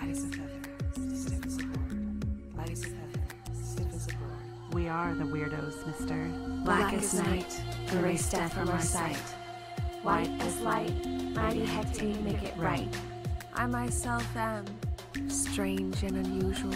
Light as a feather, stiff as a board. Light as a feather, stiff as a board. We are the weirdos, mister. Black as night, erase death from our sight. White as light, mighty hectate, make it right. I myself am strange and unusual.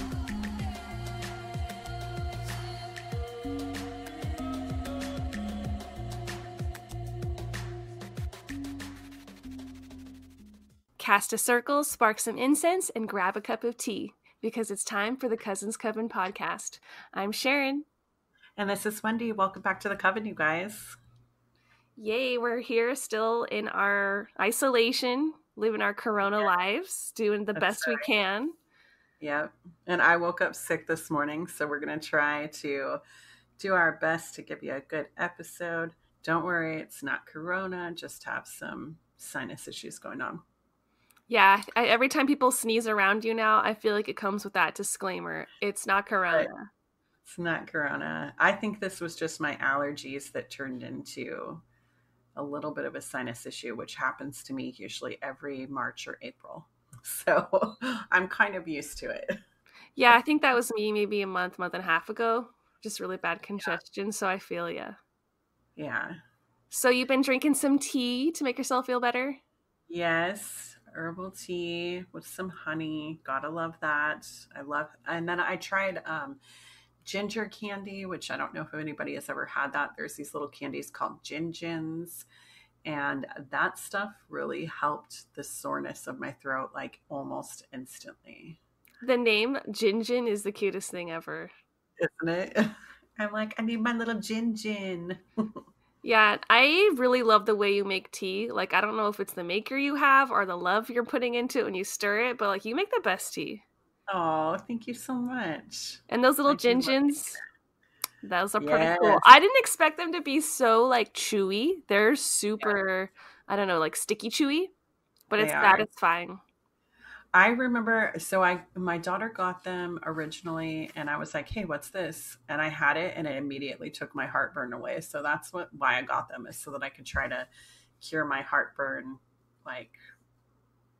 Cast a circle, spark some incense, and grab a cup of tea, because it's time for the Coven Podcast. I'm Sharon. And this is Wendy. Welcome back to the Coven, you guys. Yay, we're here still in our isolation, living our Corona lives, doing the best we can. Yep. And I woke up sick this morning, so we're going to try to do our best to give you a good episode. Don't worry, it's not Corona, just have some sinus issues going on. Yeah, every time people sneeze around you now, I feel like it comes with that disclaimer. It's not Corona. Right. It's not Corona. I think this was just my allergies that turned into a little bit of a sinus issue, which happens to me usually every March or April. So I'm kind of used to it. Yeah, I think that was me maybe a month and a half ago. Just really bad congestion, so I feel ya. Yeah. So you've been drinking some tea to make yourself feel better? Yes. Herbal tea with some honey. Gotta love that. And then I tried ginger candy, which I don't know if anybody has ever had that. There's these little candies called gingins, and that stuff really helped the soreness of my throat like almost instantly. The name Gingin is the cutest thing ever. Isn't it? I'm like, I need my little gingin. Yeah, I really love the way you make tea. Like, I don't know if it's the maker you have or the love you're putting into it when you stir it, but like, you make the best tea. Oh, thank you so much. And those little gingins, those are pretty cool. I didn't expect them to be so like chewy. They're super, I don't know, like sticky chewy, but it's satisfying. I remember, my daughter got them originally, and I was like, hey, what's this? And I had it, and it immediately took my heartburn away. So that's why I got them, is so that I could try to cure my heartburn, like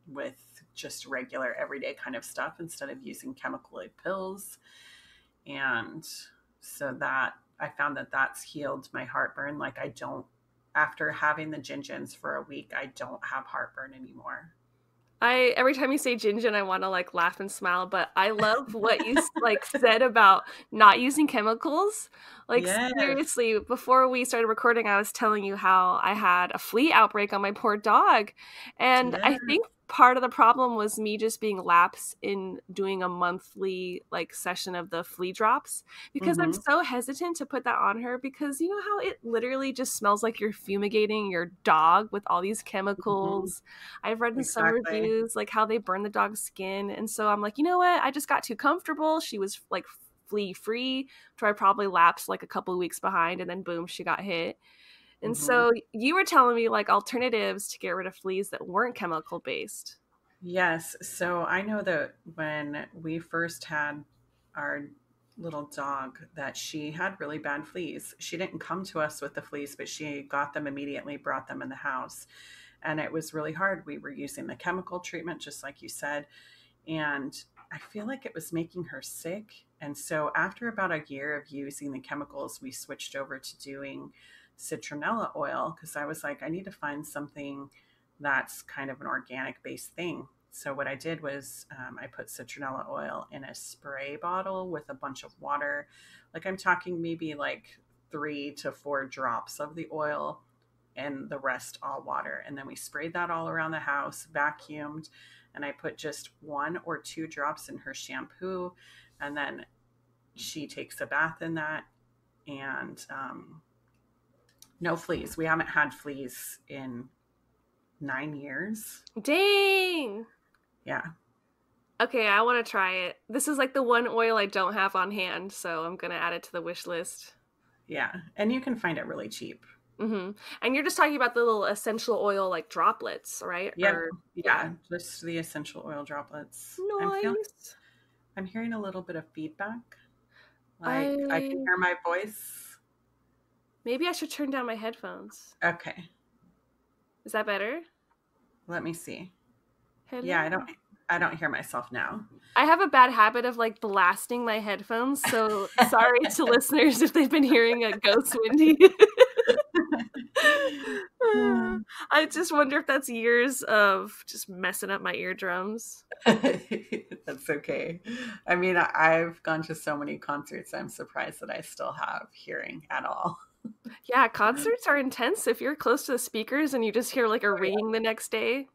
with just regular everyday kind of stuff instead of using chemical pills. And so that I found that that's healed my heartburn. Like after having the gingins for a week, I don't have heartburn anymore. Every time you say gingin, I want to like laugh and smile, but I love what you like said about not using chemicals. Like seriously, before we started recording, I was telling you how I had a flea outbreak on my poor dog. And I think part of the problem was me just being lax in doing a monthly like session of the flea drops, because I'm so hesitant to put that on her, because you know how it literally just smells like you're fumigating your dog with all these chemicals. I've read in some reviews like how they burn the dog's skin, and so I'm like, you know what, I just got too comfortable. She was like flea free, so I probably lapsed like a couple of weeks behind, and then boom, she got hit. And so you were telling me like alternatives to get rid of fleas that weren't chemical based. Yes. So I know that when we first had our little dog, that she had really bad fleas. She didn't come to us with the fleas, but she got them immediately, brought them in the house. And it was really hard. We were using the chemical treatment, just like you said. And I feel like it was making her sick. And so after about a year of using the chemicals, we switched over to doing citronella oil, because I was like, I need to find something that's kind of an organic based thing. So what I did was I put citronella oil in a spray bottle with a bunch of water. Like I'm talking maybe like 3 to 4 drops of the oil and the rest all water. And then we sprayed that all around the house, vacuumed, and I put just 1 or 2 drops in her shampoo. And then she takes a bath in that, and no fleas. We haven't had fleas in 9 years. Dang. Yeah. Okay, I want to try it. This is like the one oil I don't have on hand, so I'm going to add it to the wish list. Yeah, and you can find it really cheap. Mm-hmm. And you're just talking about the little essential oil like droplets, right? Yep. Yeah, just the essential oil droplets. Nice. I'm hearing a little bit of feedback. Like I can hear my voice. Maybe I should turn down my headphones. Okay. Is that better? Let me see. Hello? Yeah, I don't hear myself now. I have a bad habit of like blasting my headphones, so sorry to listeners if they've been hearing a ghost Wendy. I just wonder if that's years of just messing up my eardrums. That's okay. I mean, I've gone to so many concerts, I'm surprised that I still have hearing at all. Yeah, concerts are intense if you're close to the speakers and you just hear like a ringing the next day.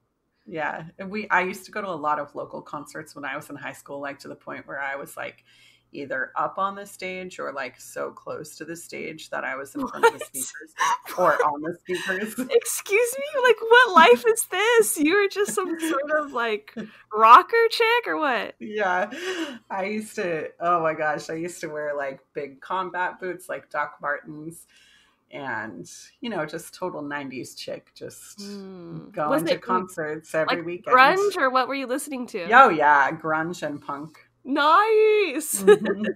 Yeah. I used to go to a lot of local concerts when I was in high school, like to the point where I was like either up on the stage or like so close to the stage that I was in front of the speakers or on the speakers. Excuse me? Like, what life is this? You're just some sort of like rocker chick or what? Yeah. I used to wear like big combat boots, like Doc Martens, and just total 90s chick, just going to concerts every like weekend. Grunge, or what were you listening to? Oh yeah, grunge and punk. Nice. Mm-hmm.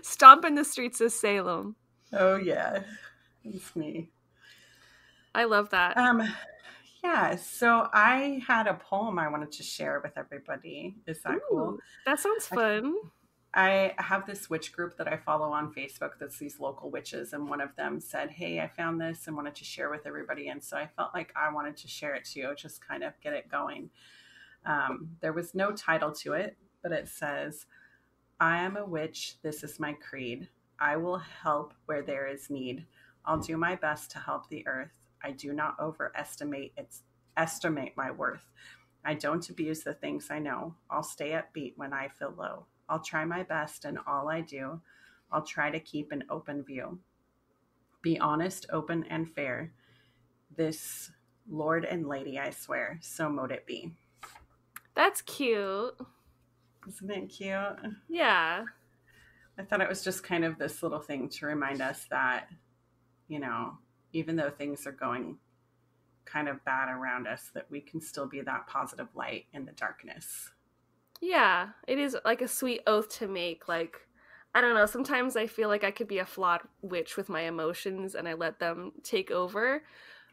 Stomping the streets of Salem. Oh yeah, it's me. I love that. Yeah, so I had a poem I wanted to share with everybody. Is that cool? That sounds fun. I have this witch group that I follow on Facebook that's these local witches, and one of them said, hey, I found this and wanted to share with everybody, and so I felt like I wanted to share it too, just kind of get it going. There was no title to it, but it says, I am a witch, this is my creed. I will help where there is need. I'll do my best to help the earth. I do not estimate my worth. I don't abuse the things I know. I'll stay upbeat when I feel low. I'll try my best in all I do. I'll try to keep an open view. Be honest, open, and fair. This Lord and Lady, I swear, so mote it be. That's cute. Isn't it cute? Yeah. I thought it was just kind of this little thing to remind us that, even though things are going kind of bad around us, that we can still be that positive light in the darkness. Yeah, it is like a sweet oath to make. Like, I don't know, sometimes I feel like I could be a flawed witch with my emotions and I let them take over.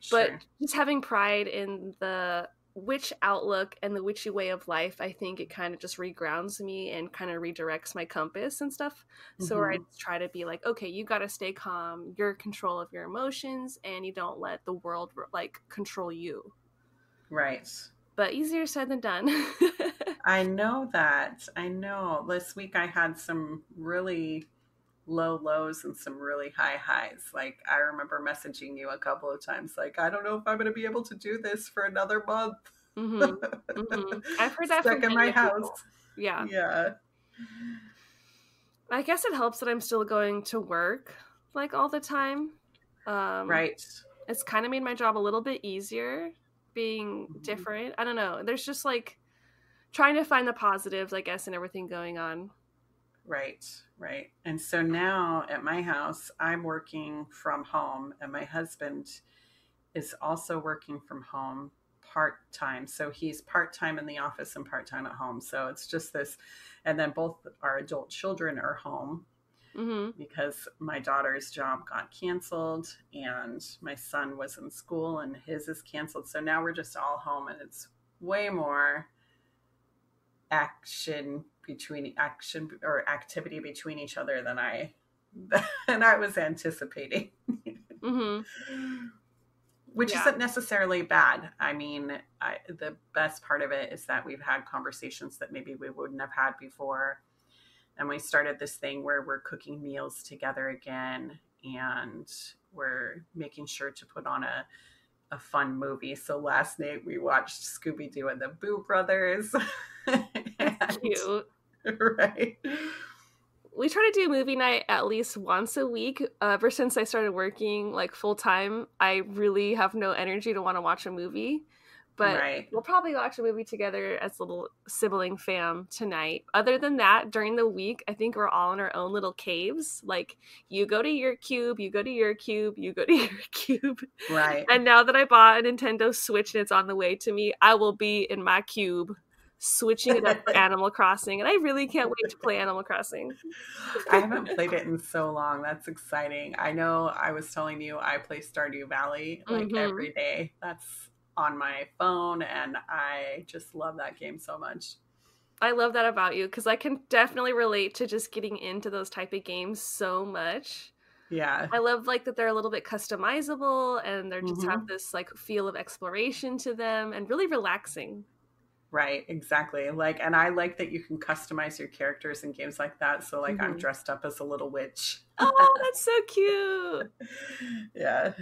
Sure. But just having pride in the witch outlook and the witchy way of life, I think it kind of just regrounds me and kind of redirects my compass and stuff. Mm-hmm. So I try to be like, okay, you got to stay calm. You're in control of your emotions and you don't let the world like control you. Right. But easier said than done. I know that. I know. This week I had some really low lows and some really high highs. Like, I remember messaging you a couple of times, like, I don't know if I'm going to be able to do this for another month. Mm-hmm. Mm-hmm. I've heard that stuck in my house. Yeah. Yeah. I guess it helps that I'm still going to work like all the time. Right. It's kind of made my job a little bit easier being different. I don't know. There's just like trying to find the positives, I guess, in everything going on. Right. And so now at my house, I'm working from home and my husband is also working from home part-time. So he's part-time in the office and part-time at home. So it's just this. And then both our adult children are home because my daughter's job got canceled and my son was in school and his is canceled. So now we're just all home and it's way more activity between each other than I was anticipating. Which isn't necessarily bad. I mean, the best part of it is that we've had conversations that maybe we wouldn't have had before. And we started this thing where we're cooking meals together again and we're making sure to put on a fun movie. So last night we watched Scooby-Doo and the Boo Brothers. That's cute. Right. We try to do movie night at least once a week. Ever since I started working like full time, I really have no energy to want to watch a movie. But we'll probably watch a movie together as a little sibling fam tonight. Other than that, during the week, I think we're all in our own little caves. Like, you go to your cube, you go to your cube, you go to your cube. Right. And now that I bought a Nintendo Switch and it's on the way to me, I will be in my cube switching it up for Animal Crossing. And I really can't wait to play Animal Crossing. I haven't played it in so long. That's exciting. I know I was telling you I play Stardew Valley like every day. That's on my phone and I just love that game so much. I love that about you, because I can definitely relate to just getting into those type of games so much. Yeah. I love like that they're a little bit customizable and they're just have this like feel of exploration to them and really relaxing. Right, exactly. Like, and I like that you can customize your characters in games like that. So like I'm dressed up as a little witch. Oh, that's so cute. Yeah.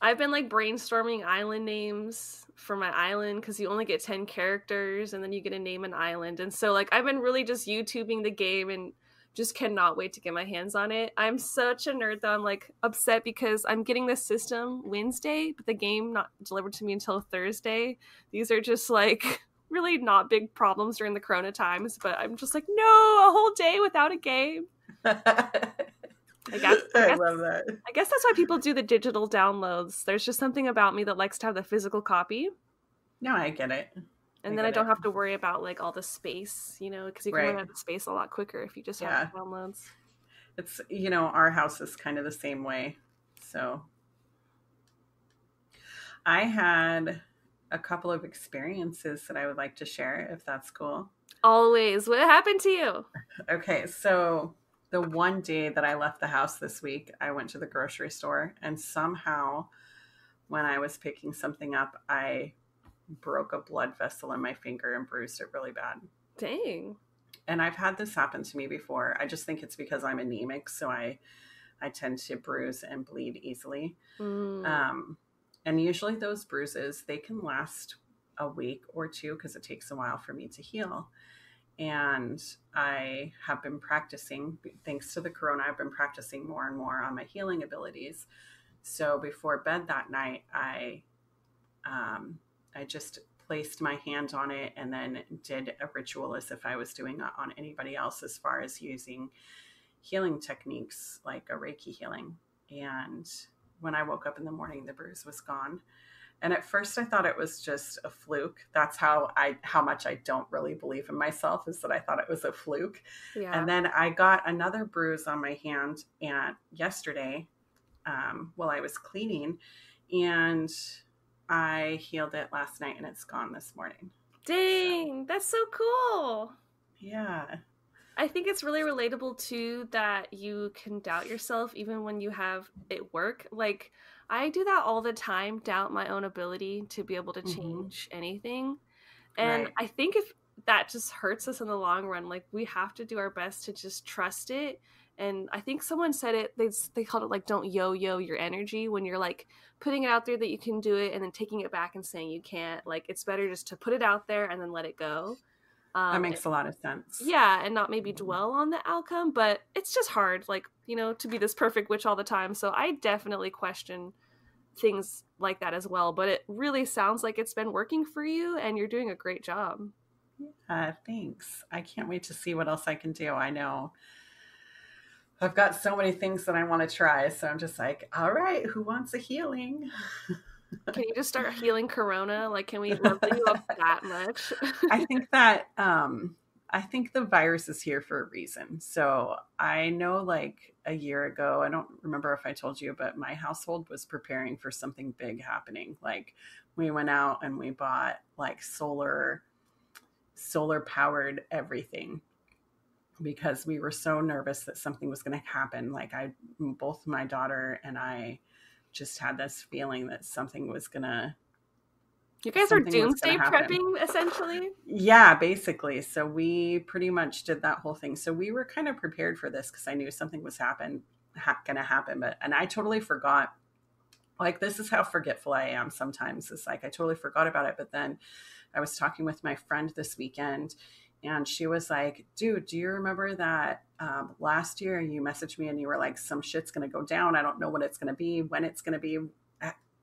I've been like brainstorming island names for my island, because you only get 10 characters and then you get to name an island. And so like I've been really just YouTubing the game and just cannot wait to get my hands on it. I'm such a nerd though. I'm like upset because I'm getting this system Wednesday, but the game not delivered to me until Thursday. These are just like really not big problems during the Corona times, but I'm just like, no, a whole day without a game. I guess love that. I guess that's why people do the digital downloads. There's just something about me that likes to have the physical copy. No, I get it. And then I don't have to worry about like all the space, you know, because you can run out of space a lot quicker if you just have the downloads. It's, you know, our house is kind of the same way. So I had a couple of experiences that I would like to share, if that's cool. Always. What happened to you? Okay, so the one day that I left the house this week, I went to the grocery store, and somehow when I was picking something up, I broke a blood vessel in my finger and bruised it really bad. Dang. And I've had this happen to me before. I just think it's because I'm anemic, so I tend to bruise and bleed easily. And usually those bruises, they can last a week or two because it takes a while for me to heal. And I have been practicing, thanks to the Corona, I've been practicing more and more on my healing abilities. So before bed that night, I just placed my hand on it and then did a ritual as if I was doing it on anybody else, as far as using healing techniques like a Reiki healing. And when I woke up in the morning, the bruise was gone. And at first I thought it was just a fluke. That's how much I don't really believe in myself, is that I thought it was a fluke. Yeah. And then I got another bruise on my hand yesterday while I was cleaning, and I healed it last night and it's gone this morning. Dang, that's so cool. Yeah. I think it's really relatable too that you can doubt yourself even when you have it work. Like, I do that all the time, doubt my own ability to be able to change anything. And I think if that just hurts us in the long run, like we have to do our best to just trust it. And I think someone said it, they called it like, don't yo-yo your energy when you're like putting it out there that you can do it and then taking it back and saying you can't. Like, it's better just to put it out there and then let it go. That makes a lot of sense. Yeah, and not maybe dwell on the outcome, but it's just hard, like, you know, to be this perfect witch all the time. So I definitely question things like that as well. But it really sounds like it's been working for you, and you're doing a great job. Thanks. I can't wait to see what else I can do. I know I've got so many things that I want to try. So I'm just like, all right, who wants a healing? Can you just start healing Corona? Like, can we level you up that much? I think that, I think the virus is here for a reason. So I know like a year ago, I don't remember if I told you, but my household was preparing for something big happening. Like, we went out and we bought like solar powered everything, because we were so nervous that something was going to happen. Like, both my daughter and I just had this feeling that something was gonna. You guys are doomsday prepping, essentially? Yeah, basically. So we pretty much did that whole thing. So we were kind of prepared for this because I knew something was gonna happen. And I totally forgot. Like, this is how forgetful I am sometimes. It's like I totally forgot about it. But then I was talking with my friend this weekend, and she was like, dude, do you remember that last year you messaged me and you were like, some shit's going to go down. I don't know what it's going to be, when it's going to be,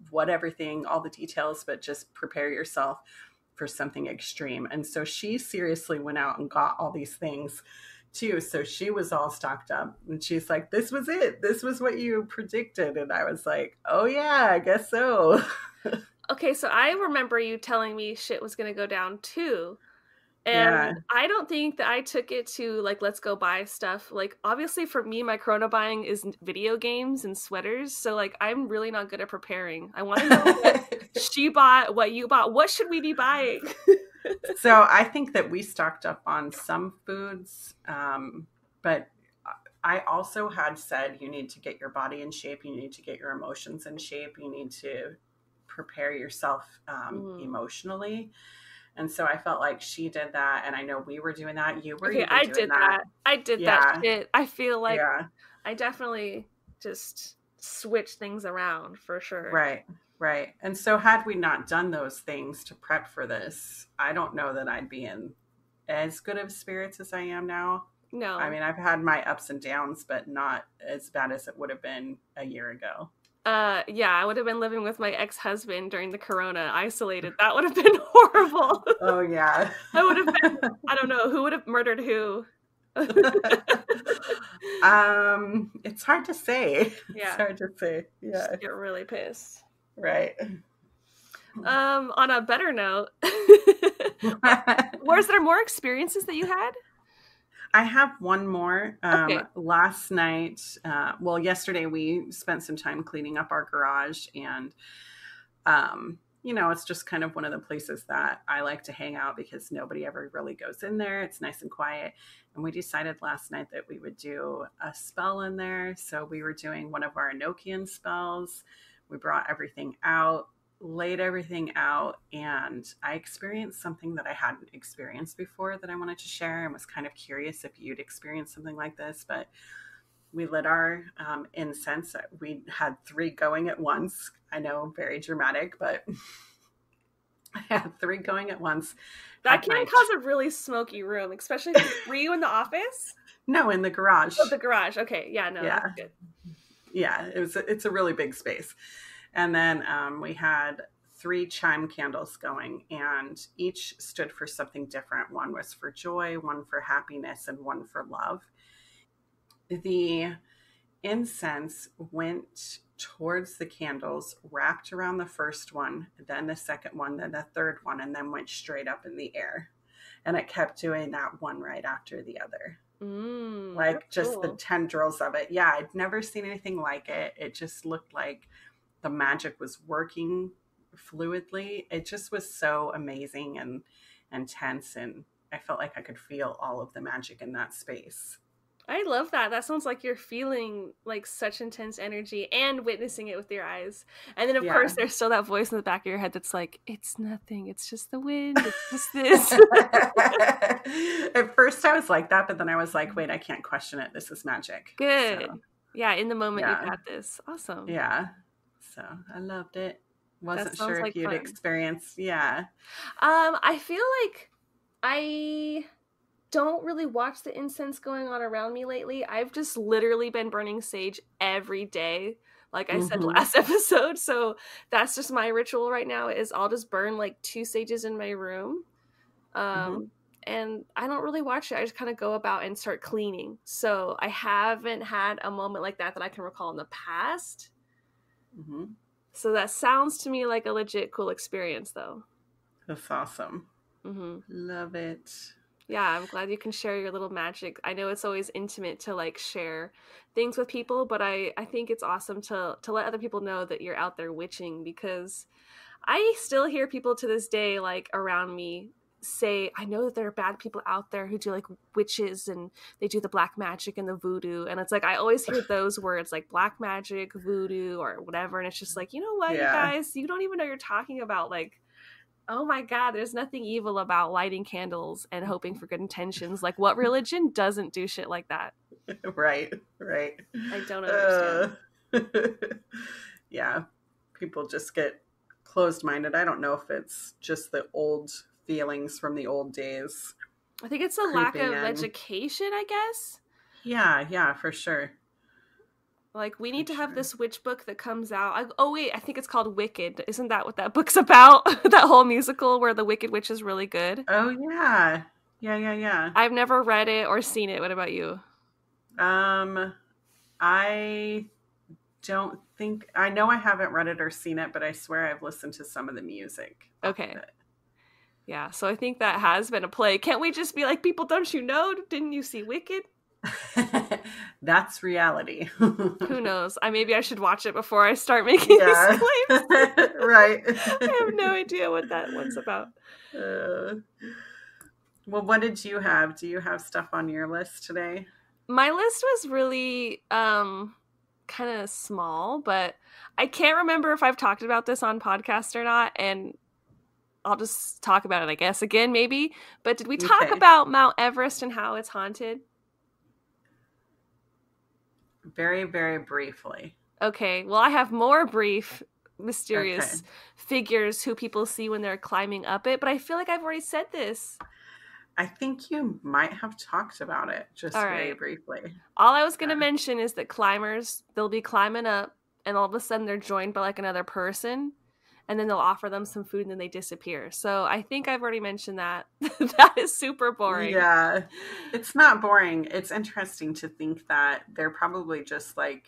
what everything, all the details, but just prepare yourself for something extreme. And so she seriously went out and got all these things too. So she was all stocked up, and she's like, this was it. This was what you predicted. And I was like, oh yeah, I guess so. Okay. So I remember you telling me shit was going to go down too. And I don't think that I took it to like, let's go buy stuff. Like, obviously for me, my Corona buying is video games and sweaters. So like, I'm really not good at preparing. I want to know what she bought, what you bought. What should we be buying? So I think that we stocked up on some foods, but I also had said you need to get your body in shape, you need to get your emotions in shape, you need to prepare yourself emotionally. And so I felt like she did that, and I know we were doing that. You were Okay, even I doing did that. that. I did that shit. I feel like Yeah. I definitely just switched things around for sure. Right. And so had we not done those things to prep for this, I don't know that I'd be in as good of spirits as I am now. No. I mean, I've had my ups and downs, but not as bad as it would have been a year ago. Yeah, I would have been living with my ex-husband during the corona, isolated. That would have been horrible. Oh, yeah. I would have been, I don't know, who would have murdered who? It's hard to say. Yeah. It's hard to say. Yeah. Just get really pissed. Right. On a better note, was there more experiences that you had? I have one more. Okay. Last night, yesterday we spent some time cleaning up our garage, and it's just kind of one of the places that I like to hang out because nobody ever really goes in there. It's nice and quiet. And we decided last night that we would do a spell in there. So we were doing one of our Enochian spells. We brought everything out, laid everything out, and I experienced something that I hadn't experienced before that I wanted to share, and was kind of curious if you'd experienced something like this. But we lit our incense. We had 3 going at once. I know, very dramatic, but I had 3 going at once. That can cause a really smoky room, especially were you in the office? No, in the garage. Oh, the garage. Okay. Yeah, no, yeah. That's good. Yeah, it's a really big space. And then we had 3 chime candles going, and each stood for something different. One was for joy, one for happiness, and one for love. The incense went towards the candles, wrapped around the first one, then the second one, then the third one, and then went straight up in the air. And it kept doing that one right after the other. Like just cool. The tendrils of it. Yeah, I'd never seen anything like it. It just looked like the magic was working fluidly. It just was so amazing and intense, and I felt like I could feel all of the magic in that space. I love that. That sounds like you're feeling like such intense energy and witnessing it with your eyes. And then of course there's still that voice in the back of your head that's like, it's nothing, it's just the wind, it's just this. At first I was like that, but then I was like, wait, I can't question it. This is magic. Good. So, yeah, in the moment you got this. Awesome. Yeah. So I loved it. Wasn't sure if you'd experienced. Yeah. I feel like I don't really watch the incense going on around me lately. I've just literally been burning sage every day, like I said last episode. So that's just my ritual right now, is I'll just burn like 2 sages in my room. And I don't really watch it. I just kind of go about and start cleaning. So I haven't had a moment like that I can recall in the past. So that sounds to me like a legit cool experience, though. That's awesome. Love it. Yeah, I'm glad you can share your little magic. I know it's always intimate to like share things with people, but I think it's awesome to let other people know that you're out there witching, because I still hear people to this day like around me say, I know that there are bad people out there who do like witches and they do the black magic and the voodoo, and it's like I always hear those words like black magic, voodoo, or whatever, and it's just like, you know what, you guys, you don't even know what you're talking about. Like, oh my God, there's nothing evil about lighting candles and hoping for good intentions. Like, what religion doesn't do shit like that? Right. I don't understand. Yeah, people just get closed-minded. I don't know if it's just the old feelings from the old days. I think it's a lack of education, I guess. Yeah, for sure. Like, we need to have this witch book that comes out. I think it's called Wicked. Isn't that what that book's about? That whole musical where the Wicked Witch is really good. Oh, yeah. Yeah. I've never read it or seen it. What about you? I don't think... I know I haven't read it or seen it, but I swear I've listened to some of the music. Okay. Yeah, so I think that has been a play. Can't we just be like, people, don't you know? Didn't you see Wicked? That's reality. Who knows? Maybe I should watch it before I start making these claims. Right. I have no idea what that one's about. Well, what did you have? Do you have stuff on your list today? My list was really kind of small, but I can't remember if I've talked about this on podcast or not, and I'll just talk about it, I guess, again, maybe. But did we talk about Mount Everest and how it's haunted? Very, very briefly. Okay, well, I have more brief, mysterious figures who people see when they're climbing up it, but I feel like I've already said this. I think you might have talked about it just very briefly. All I was going to mention is that climbers, they'll be climbing up, and all of a sudden they're joined by like another person, and then they'll offer them some food and then they disappear. So I think I've already mentioned that. That is super boring. Yeah. It's not boring. It's interesting to think that they're probably just like,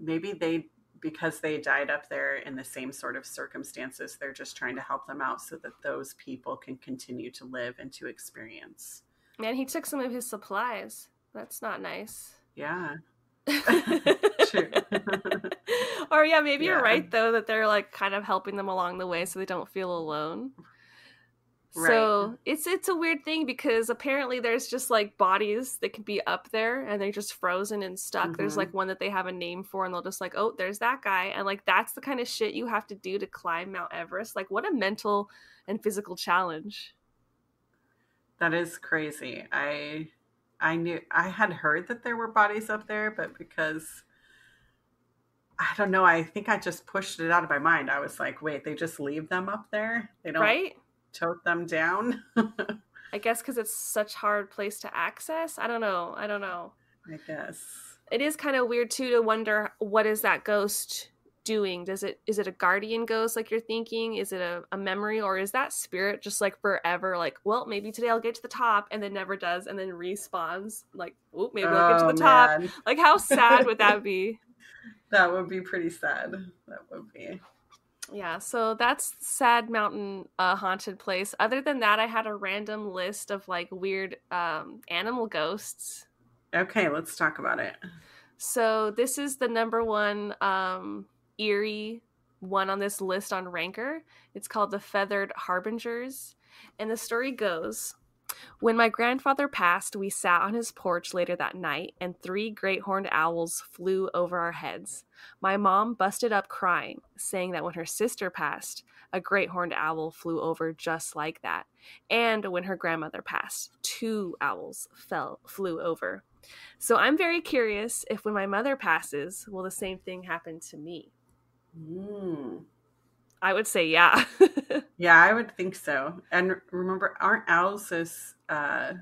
maybe because they died up there in the same sort of circumstances, they're just trying to help them out so that those people can continue to live and to experience. Man, he took some of his supplies. That's not nice. Yeah. True. Or maybe you're right though, that they're like kind of helping them along the way so they don't feel alone. Right. So it's a weird thing because apparently there's just like bodies that can be up there and they're just frozen and stuck. Mm-hmm. There's like one that they have a name for and they'll just like, oh, there's that guy. And like that's the kind of shit you have to do to climb Mount Everest. Like what a mental and physical challenge. That is crazy. I had heard that there were bodies up there, but because I don't know, I think I just pushed it out of my mind. I was like, wait, they just leave them up there? They don't tote them down? I guess because it's such a hard place to access. I don't know. I guess. It is kind of weird too to wonder, what is that ghost doing? Is it a guardian ghost like you're thinking? Is it a memory, or is that spirit just like forever like, well, maybe today I'll get to the top, and then never does and then respawns like, oh, maybe I'll get to the top. Like how sad would that be? That would be pretty sad. That would be. Yeah, so that's sad mountain haunted place. Other than that, I had a random list of like weird animal ghosts. Okay, let's talk about it. So this is the number one eerie one on this list on Ranker. It's called the Feathered Harbingers. And the story goes, when my grandfather passed, we sat on his porch later that night, and 3 great horned owls flew over our heads. My mom busted up crying, saying that when her sister passed, a great horned owl flew over just like that. And when her grandmother passed, 2 owls flew over. So I'm very curious if when my mother passes, will the same thing happen to me? I would say yeah. Yeah, I would think so. And remember, aren't owls a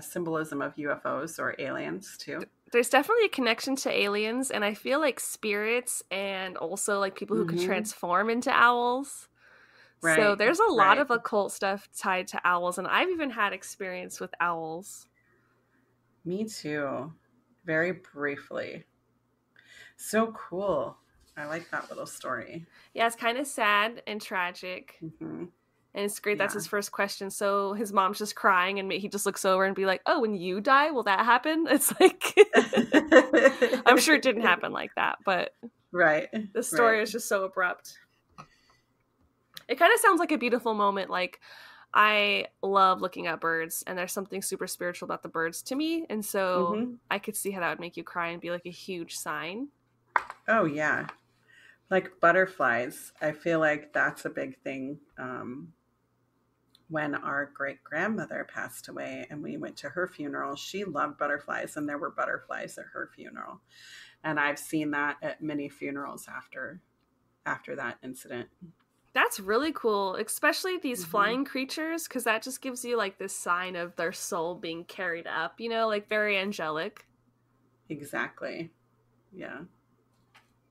symbolism of UFOs or aliens too? There's definitely a connection to aliens, and I feel like spirits and also like people who can transform into owls. Right. So there's a lot of occult stuff tied to owls, and I've even had experience with owls. Me too. Very briefly. So cool. I like that little story. Yeah, it's kind of sad and tragic. Mm-hmm. And it's great. That's his first question. So his mom's just crying and he just looks over and be like, oh, when you die, will that happen? It's like, I'm sure it didn't happen like that, but the story is just so abrupt. It kind of sounds like a beautiful moment. Like, I love looking at birds, and there's something super spiritual about the birds to me. And so I could see how that would make you cry and be like a huge sign. Oh, yeah. Like butterflies. I feel like that's a big thing. When our great-grandmother passed away and we went to her funeral, she loved butterflies, and there were butterflies at her funeral. And I've seen that at many funerals after that incident. That's really cool, especially these flying creatures, because that just gives you like this sign of their soul being carried up, you know, like very angelic. Exactly. Yeah.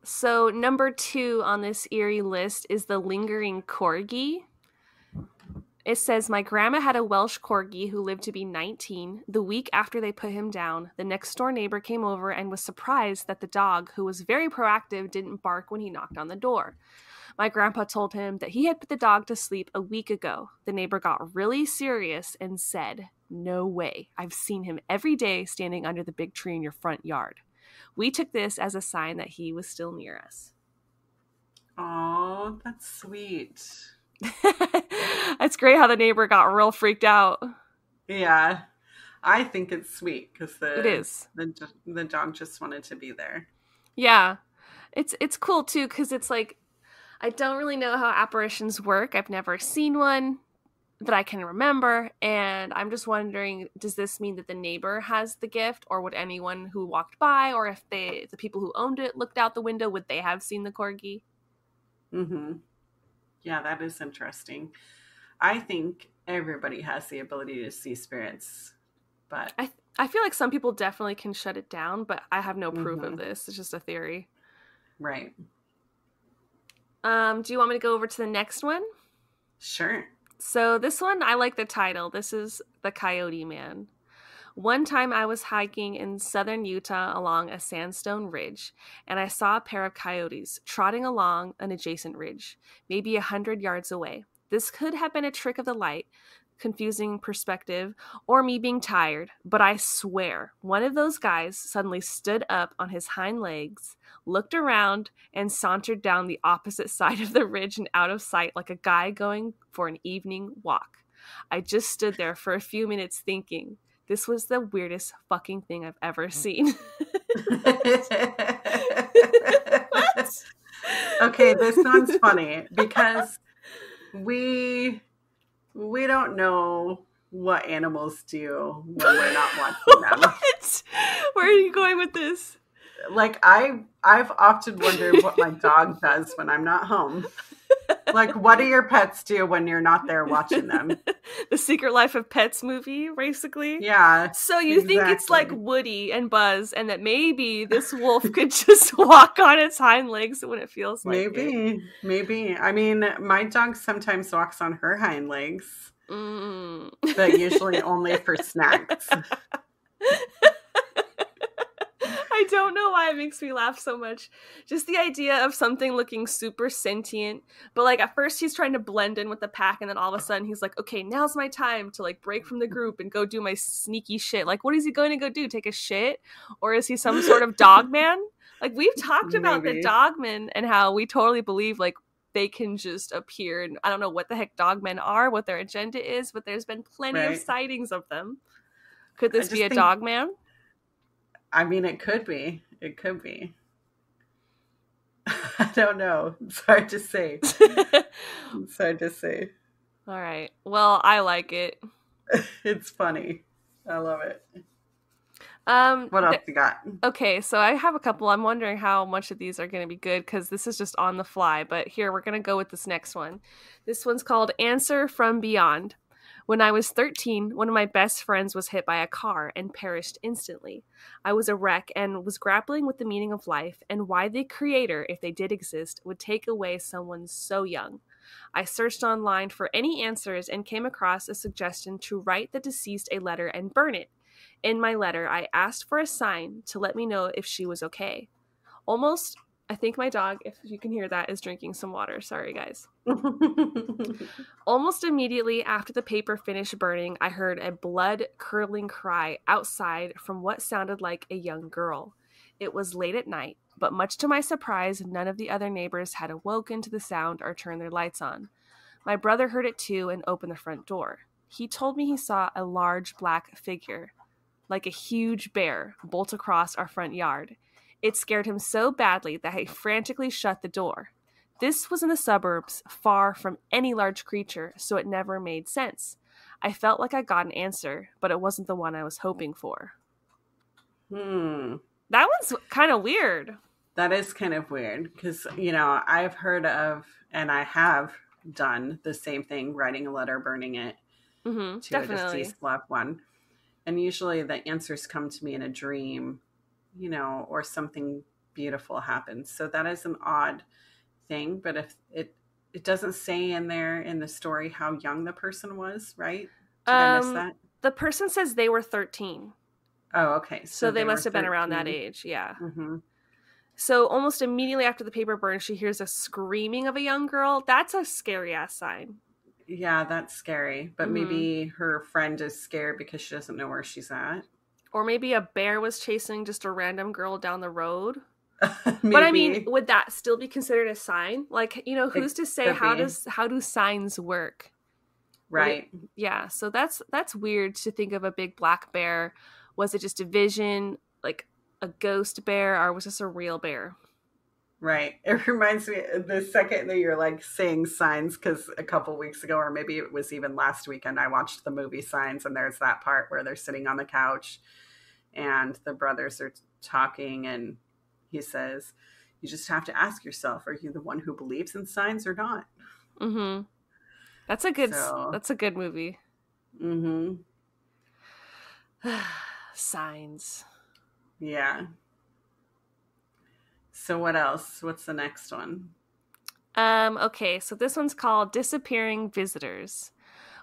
So number 2 on this eerie list is the lingering corgi. It says, my grandma had a Welsh corgi who lived to be 19. The week after they put him down, the next door neighbor came over and was surprised that the dog, who was very proactive, didn't bark when he knocked on the door. My grandpa told him that he had put the dog to sleep a week ago. The neighbor got really serious and said, No way. I've seen him every day standing under the big tree in your front yard. We took this as a sign that he was still near us. Oh, that's sweet. It's great how the neighbor got real freaked out. Yeah. I think it's sweet because it is. The dog just wanted to be there. Yeah. It's cool too because it's like, I don't really know how apparitions work. I've never seen one that I can remember, and I'm just wondering, does this mean that the neighbor has the gift, or would anyone who walked by, or if the people who owned it looked out the window, would they have seen the corgi? Mm-hmm. Yeah, that is interesting. I think everybody has the ability to see spirits, but I feel like some people definitely can shut it down, but I have no proof of this. It's just a theory. Right. Do you want me to go over to the next one? Sure. So this one, I like the title. This is The Coyote Man. One time I was hiking in southern Utah along a sandstone ridge, and I saw a pair of coyotes trotting along an adjacent ridge, maybe 100 yards away. This could have been a trick of the light, confusing perspective, or me being tired, but I swear one of those guys suddenly stood up on his hind legs, looked around, and sauntered down the opposite side of the ridge and out of sight like a guy going for an evening walk. I just stood there for a few minutes thinking, this was the weirdest fucking thing I've ever seen. What? Okay, this sounds funny because we don't know what animals do when we're not watching them. What? Where are you going with this? Like, I've often wondered what my dog does when I'm not home. Like, what do your pets do when you're not there watching them? The Secret Life of Pets movie, basically? Yeah. So you think it's like Woody and Buzz, and that maybe this wolf could just walk on its hind legs when it feels like it. Maybe. I mean, my dog sometimes walks on her hind legs, but usually only for snacks. I don't know why it makes me laugh so much. Just the idea of something looking super sentient, but like at first he's trying to blend in with the pack, and then all of a sudden he's like, okay, now's my time to like break from the group and go do my sneaky shit. Like, what is he going to go do? Take a shit? Or is he some sort of dog man? Like, we've talked about the dogmen and how we totally believe like they can just appear, and I don't know what the heck dogmen are, what their agenda is, but there's been plenty of sightings of them. Could this be a dogman? I mean, it could be. It could be. I don't know. It's hard to say. All right. Well, I like it. It's funny. I love it. What else you got? Okay, so I have a couple. I'm wondering how much of these are going to be good because this is just on the fly. But here, we're going to go with this next one. This one's called Answer from Beyond. When I was 13, one of my best friends was hit by a car and perished instantly. I was a wreck and was grappling with the meaning of life and why the creator, if they did exist, would take away someone so young. I searched online for any answers and came across a suggestion to write the deceased a letter and burn it. In my letter, I asked for a sign to let me know if she was okay. I think my dog, if you can hear that, is drinking some water. Sorry, guys. Almost immediately after the paper finished burning, I heard a blood-curdling cry outside from what sounded like a young girl. It was late at night, but much to my surprise, none of the other neighbors had awoken to the sound or turned their lights on. My brother heard it too and opened the front door. He told me he saw a large black figure, like a huge bear, bolt across our front yard. It scared him so badly that he frantically shut the door. This was in the suburbs, far from any large creature, so it never made sense. I felt like I got an answer, but it wasn't the one I was hoping for. That one's kind of weird. That is kind of weird because, I've heard of, and I have done the same thing, writing a letter, burning it to definitely. A deceased loved one. And usually the answers come to me in a dream, or something beautiful happens. So that is an odd thing. But if it doesn't say in there in the story how young the person was, right? Did I miss that? The person says they were 13. Oh, okay. So they must have been around that age. Yeah. Mm-hmm. So almost immediately after the paper burns, she hears a screaming of a young girl. That's a scary ass sign. Yeah, that's scary. But maybe her friend is scared because she doesn't know where she's at. Or maybe a bear was chasing just a random girl down the road. Maybe. But I mean, would that still be considered a sign? Like, you know, who's to say how do signs work? Right. Yeah, so that's weird to think of a big black bear. Was it just a vision, like a ghost bear, or was this a real bear? Right. It reminds me the second that you're like saying Signs, because a couple weeks ago, or maybe it was even last weekend, I watched the movie Signs, and there's that part where they're sitting on the couch and the brothers are talking, and he says, you just have to ask yourself, are you the one who believes in signs or not? Mm-hmm. That's a good movie. Mm-hmm. Signs. Yeah. So what else? What's the next one? Okay, so this one's called Disappearing Visitors.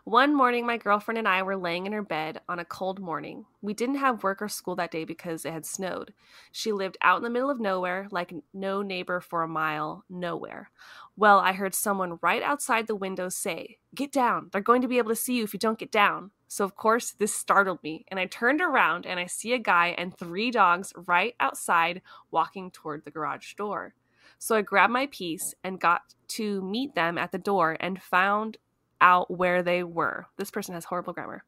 One morning, my girlfriend and I were laying in her bed on a cold morning. We didn't have work or school that day because it had snowed. She lived out in the middle of nowhere, like no neighbor for a mile, nowhere. Well, I heard someone right outside the window say, "Get down. They're going to be able to see you if you don't get down." So, of course, this startled me, and I turned around and I see a guy and 3 dogs right outside walking toward the garage door. So I grabbed my piece and got to meet them at the door and found out where they were. This person has horrible grammar.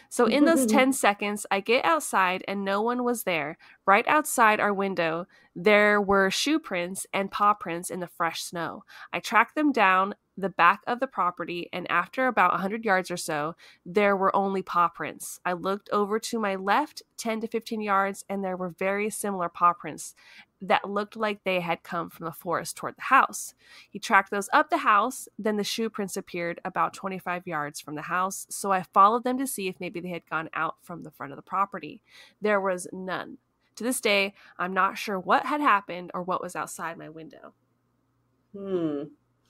So in those 10 seconds, I get outside and no one was there. Right outside our window, there were shoe prints and paw prints in the fresh snow. I tracked them down the back of the property, and after about 100 yards or so, there were only paw prints. I looked over to my left 10 to 15 yards, and there were very similar paw prints that looked like they had come from the forest toward the house. He tracked those up the house, then the shoe prints appeared about 25 yards from the house, so I followed them to see if maybe they had gone out from the front of the property. There was none. To this day, I'm not sure what had happened or what was outside my window.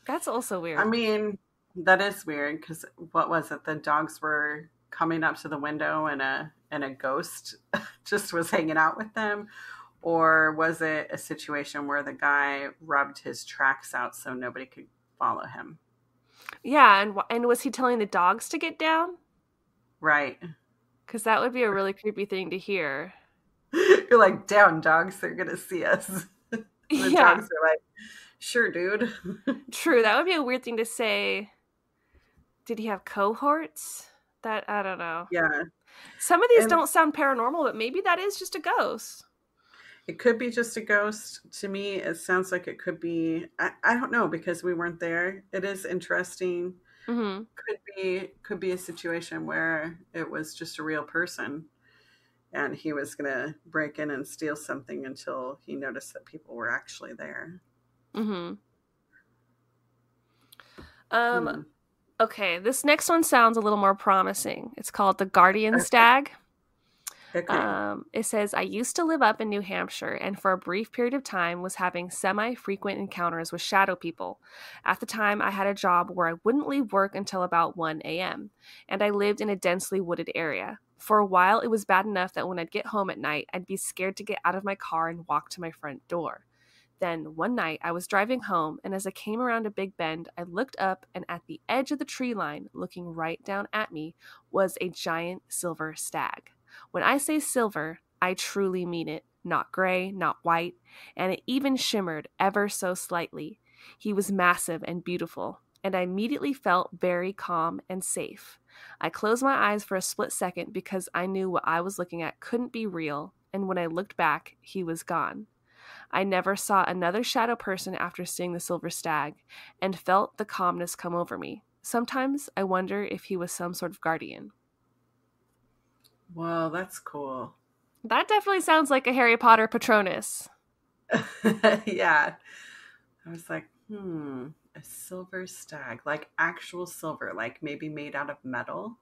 That's also weird. I mean, that is weird, because what was it? The dogs were coming up to the window and a ghost just was hanging out with them? Or was it a situation where the guy rubbed his tracks out so nobody could follow him? Yeah, and was he telling the dogs to get down? Right. Because that would be a really creepy thing to hear. You're like, down, dogs, they're going to see us. The dogs are like, sure, dude. True, that would be a weird thing to say. Did he have cohorts? That, I don't know. Yeah. Some of these don't sound paranormal, but maybe that is just a ghost. It could be just a ghost. To me, it sounds like it could be, I don't know, because we weren't there. It is interesting. Mm-hmm. Could be a situation where it was just a real person and he was going to break in and steal something until he noticed that people were actually there. Mm-hmm. Okay, this next one sounds a little more promising. It's called The Guardian Stag. Okay. It says, I used to live up in New Hampshire and for a brief period of time was having semi-frequent encounters with shadow people. At the time, I had a job where I wouldn't leave work until about 1 a.m., and I lived in a densely wooded area. For a while, it was bad enough that when I'd get home at night, I'd be scared to get out of my car and walk to my front door. Then, one night, I was driving home, and as I came around a big bend, I looked up, and at the edge of the tree line, looking right down at me, was a giant silver stag. When I say silver, I truly mean it. Not gray, not white, and it even shimmered ever so slightly. He was massive and beautiful, and I immediately felt very calm and safe. I closed my eyes for a split second because I knew what I was looking at couldn't be real, and when I looked back, he was gone. I never saw another shadow person after seeing the silver stag, and felt the calmness come over me. Sometimes I wonder if he was some sort of guardian. Wow, that's cool. That definitely sounds like a Harry Potter Patronus. Yeah. I was like, a silver stag. Like actual silver, like maybe made out of metal.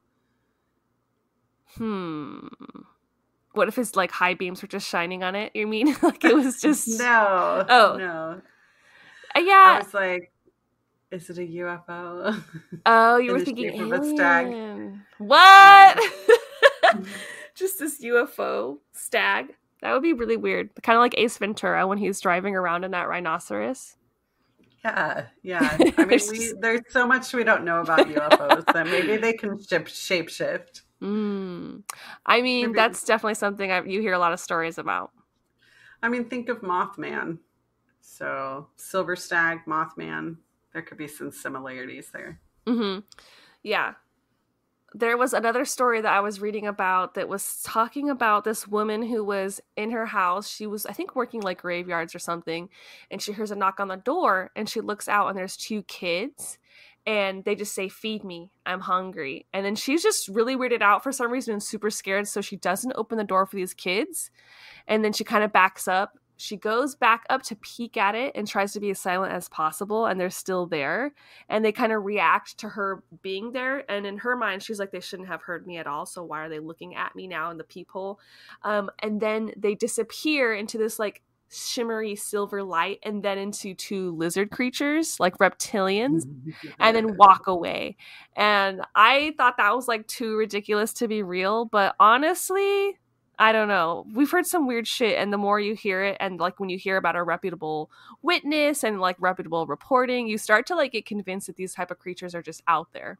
What if his like high beams were just shining on it? You mean like it was just No. Oh. No. Yeah. I was like, is it a UFO? Oh, you were thinking alien. Of a stag. What? Just this UFO stag. That would be really weird. Kind of like Ace Ventura when he's driving around in that rhinoceros. Yeah. I mean, there's so much we don't know about UFOs that maybe they can shapeshift. I mean, Maybe. That's definitely something you hear a lot of stories about. I mean, think of Mothman. So Silver Stag, Mothman, there could be some similarities there. Yeah. There was another story that I was reading about that was talking about this woman who was in her house. She was, I think, working like graveyards or something. And she hears a knock on the door and she looks out and there's 2 kids. And they just say, "Feed me, I'm hungry." And then she's just really weirded out for some reason and super scared. So she doesn't open the door for these kids. And then she kind of backs up. She goes back up to peek at it and tries to be as silent as possible. And they're still there. And they kind of react to her being there. And in her mind, she's like, they shouldn't have heard me at all. So why are they looking at me now in the peephole? And then they disappear into this like shimmery silver light and then into 2 lizard creatures, like reptilians, and then walk away. And I thought that was like too ridiculous to be real. But honestly, I don't know. We've heard some weird shit, and the more you hear it, and like when you hear about a reputable witness and like reputable reporting, you start to like get convinced that these type of creatures are just out there.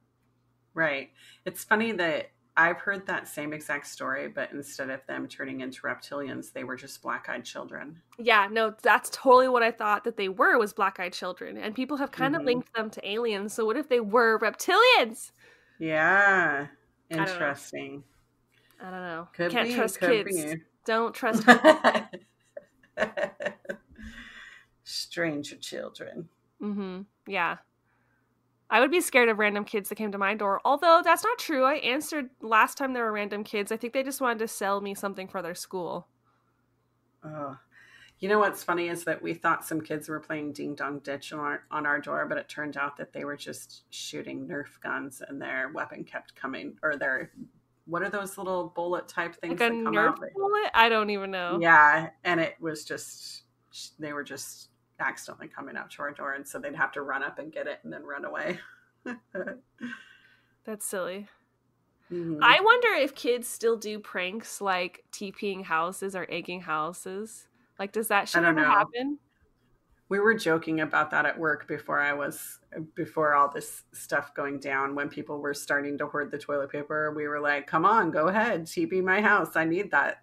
Right. It's funny that I've heard that same exact story, but instead of them turning into reptilians, they were just black-eyed children. Yeah, no, that's totally what I thought that they were, was black-eyed children. And people have kind of linked them to aliens. So what if they were reptilians? Yeah. Interesting. I don't know. Could Can't be, trust could kids. be. Don't trust Stranger children. Yeah. I would be scared of random kids that came to my door. Although that's not true. I answered last time there were random kids. I think they just wanted to sell me something for their school. Oh. You know what's funny is that we thought some kids were playing Ding Dong Ditch on our door, but it turned out that they were just shooting Nerf guns and their weapon kept coming, or their, what are those little bullet type things like that come Nerf out? bullet? I don't even know. Yeah, and it was just, they were just accidentally coming up to our door, and so they'd have to run up and get it and then run away. That's silly. Mm-hmm. I wonder if kids still do pranks like TPing houses or egging houses. Like, does that shit ever happen? We were joking about that at work before all this stuff going down, when people were starting to hoard the toilet paper. We were like, come on, go ahead, TP my house. I need that.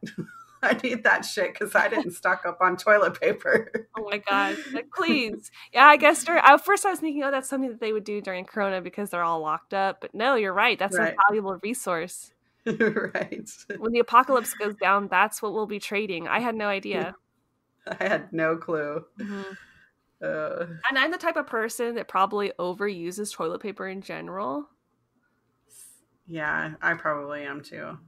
I need that shit because I didn't stock up on toilet paper. Oh my God. Like, please. Yeah, I guess at first I was thinking, oh, that's something that they would do during Corona because they're all locked up. But no, you're right. That's a valuable resourse. Right. When the apocalypse goes down, that's what we'll be trading. I had no idea. I had no clue. And I'm the type of person that probably overuses toilet paper in general. Yeah, I probably am too.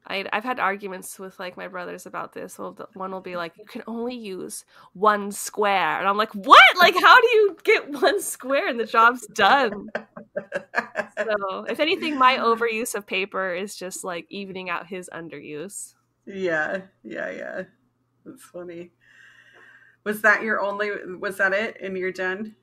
I've had arguments with like my brothers about this. Well, one will be like, you can only use 1 square. And I'm like, what? Like, how do you get 1 square and the job's done? So if anything, my overuse of paper is just like evening out his underuse. Yeah. That's funny. Was that it and you're done?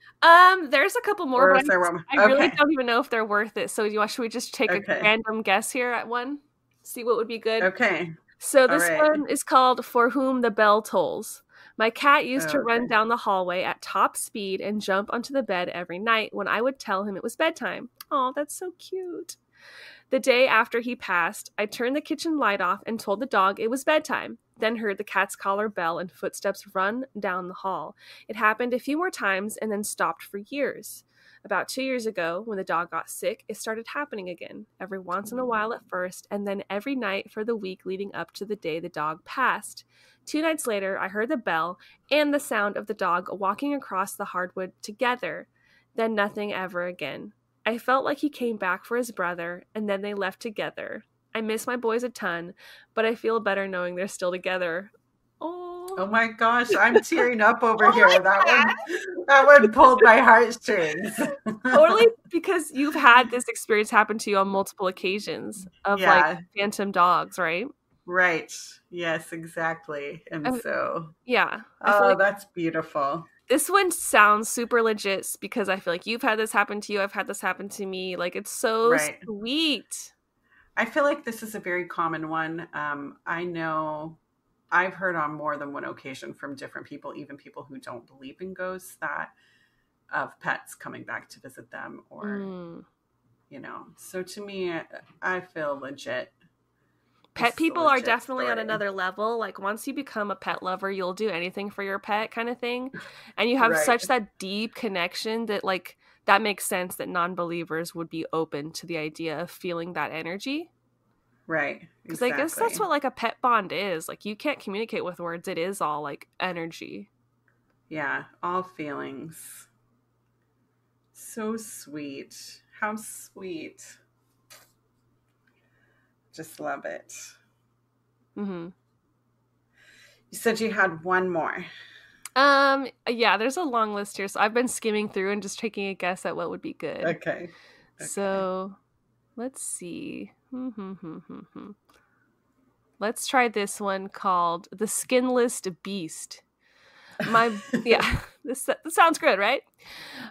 There's a couple more, but I really don't even know if they're worth it. So should we just take a random guess here at one? See what would be good? Okay. So this one is called For Whom the Bell Tolls. My cat used to run down the hallway at top speed and jump onto the bed every night when I would tell him it was bedtime. Oh, that's so cute. The day after he passed, I turned the kitchen light off and told the dog it was bedtime, then heard the cat's collar bell and footsteps run down the hall. It happened a few more times and then stopped for years. About 2 years ago, when the dog got sick, it started happening again, every once in a while at first, and then every night for the week leading up to the day the dog passed. 2 nights later, I heard the bell and the sound of the dog walking across the hardwood together. Then nothing ever again. I felt like he came back for his brother, and then they left together. I miss my boys a ton, but I feel better knowing they're still together. Oh my gosh, I'm tearing up over here. That one pulled my heartstrings. Totally, because you've had this experience happen to you on multiple occasions of like phantom dogs, right? Right. Yes, exactly. And so yeah. Oh, that's beautiful. This one sounds super legit because I feel like you've had this happen to you. I've had this happen to me. Like, it's so sweet. I feel like this is a very common one. I know I've heard on more than one occasion from different people, even people who don't believe in ghosts, that of pets coming back to visit them, or so to me, I feel legit. Pet people are definitely on another level. Like once you become a pet lover, you'll do anything for your pet kind of thing. And you have such that deep connection that like that makes sense that non-believers would be open to the idea of feeling that energy. Right. Because I guess that's what like a pet bond is. Like you can't communicate with words. It is all like energy. Yeah. All feelings. So sweet. How sweet. Just love it. Mm-hmm. You said you had one more. Yeah, there's a long list here. So I've been skimming through and just taking a guess at what would be good. Okay. So let's see. Let's try this one called The Skinless Beast. This sounds good, right?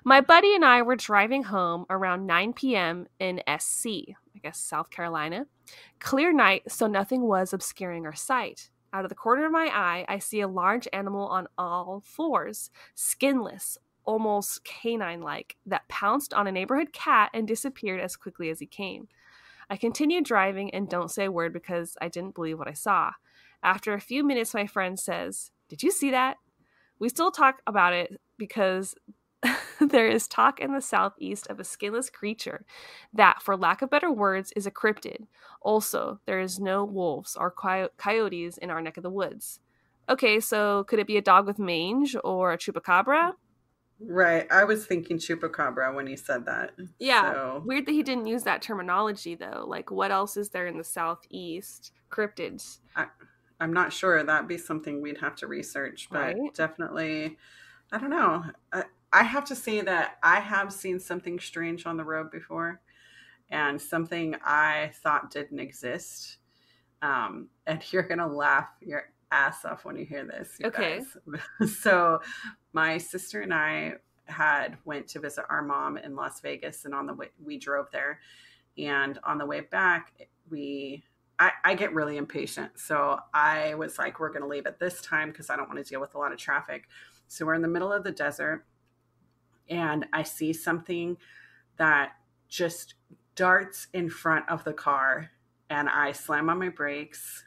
My buddy and I were driving home around 9 p.m. in SC, I guess South Carolina. Clear night, so nothing was obscuring our sight. Out of the corner of my eye, I see a large animal on all fours, skinless, almost canine-like, that pounced on a neighborhood cat and disappeared as quickly as he came. I continued driving and don't say a word because I didn't believe what I saw. After a few minutes, my friend says, "Did you see that?" We still talk about it because there is talk in the southeast of a skinless creature that, for lack of better words, is a cryptid. Also, there is no wolves or coyotes in our neck of the woods. Okay, so could it be a dog with mange or a chupacabra? Right. I was thinking chupacabra when you said that. Yeah. So. Weird that he didn't use that terminology, though. Like, what else is there in the southeast? Cryptids. I'm not sure. That'd be something we'd have to research, but definitely, I don't know. I have to say that I have seen something strange on the road before, and something I thought didn't exist. And you're going to laugh your ass off when you hear this. Okay. Guys. So my sister and I went to visit our mom in Las Vegas, and on the way we drove there, and on the way back, I get really impatient. So I was like, we're going to leave at this time because I don't want to deal with a lot of traffic. So we're in the middle of the desert, and I see something that just darts in front of the car, and I slam on my brakes,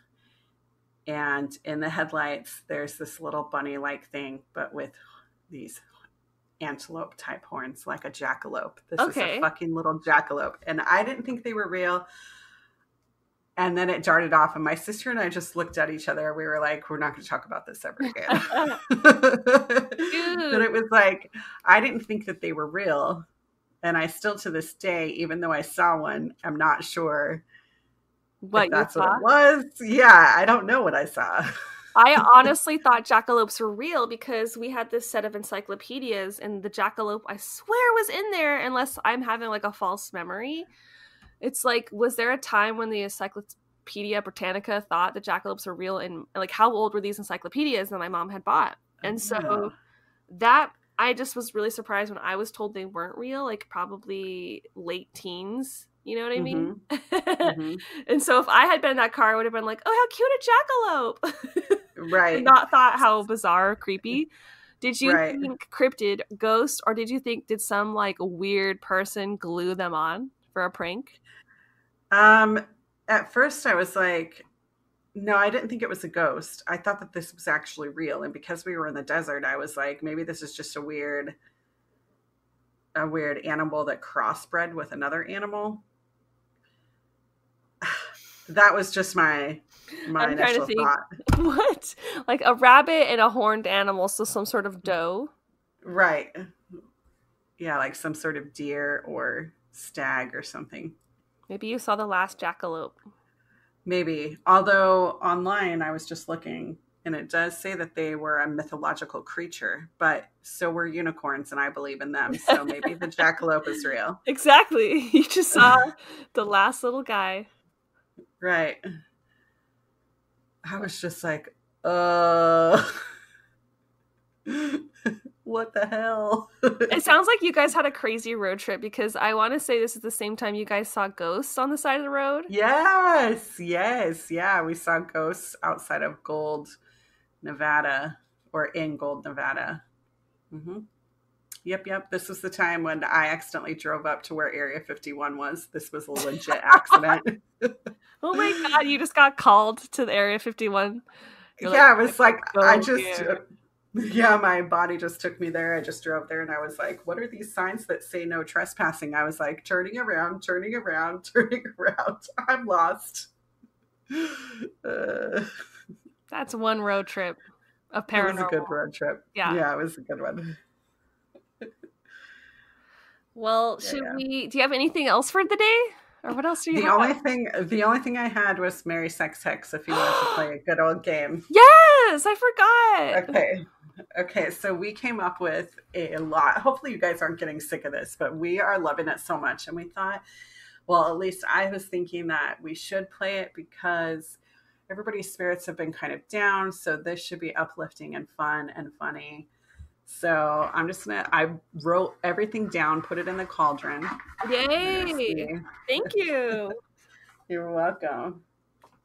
and in the headlights, there's this little bunny-like thing, but with these antelope type horns, like a jackalope. This is a fucking little jackalope. And I didn't think they were real. And then it darted off, and my sister and I just looked at each other. We were like, we're not going to talk about this ever again. But it was like, I didn't think that they were real. And I still, to this day, even though I saw one, I'm not sure if that's what it was. Yeah, I don't know what I saw. I honestly thought jackalopes were real because we had this set of encyclopedias, and the jackalope, I swear, was in there, unless I'm having like a false memory. It's like, was there a time when the Encyclopedia Britannica thought the jackalopes were real? And like, how old were these encyclopedias that my mom had bought? And so that, I just was really surprised when I was told they weren't real, like probably late teens. You know what I mean? Mm-hmm. And so if I had been in that car, I would have been like, oh, how cute a jackalope. Right. And not thought how bizarre or creepy. Did you think cryptid, ghost, or did you think, did some like weird person glue them on for a prank? At first I was like, no, I didn't think it was a ghost. I thought that this was actually real. And because we were in the desert, I was like, maybe this is just a weird animal that crossbred with another animal. That was just my initial thought. What? Like a rabbit and a horned animal, so some sort of doe? Right. Yeah, like some sort of deer or stag or something. Maybe you saw the last jackalope. Maybe. Although online I was just looking, and it does say that they were a mythological creature, but so were unicorns, and I believe in them. So maybe the jackalope is real. Exactly. You just saw the last little guy. Right. I was just like, what the hell? It sounds like you guys had a crazy road trip, because I want to say this is the same time you guys saw ghosts on the side of the road. Yes. Yeah, we saw ghosts outside of Gold, Nevada, or in Gold, Nevada. Mm-hmm. Yep. This was the time when I accidentally drove up to where Area 51 was. This was a legit accident. Oh my God, you just got called to the Area 51. Yeah, it was like, my body just took me there. I just drove there and I was like, what are these signs that say no trespassing? I was like, turning around. I'm lost. That's one road trip. Of paranormal. It was a good road trip. Yeah, it was a good one. Well, do you have anything else for the day? Or what else do you have? The only thing I had was Mary Sex Hex, if you wanted to play a good old game. Yes, I forgot. Okay, so we came up with a lot. Hopefully you guys aren't getting sick of this, but we are loving it so much. And we thought, well, at least I was thinking that we should play it because everybody's spirits have been kind of down. So this should be uplifting and fun and funny. So I wrote everything down, put it in the cauldron. Yay! Thank you. You're welcome.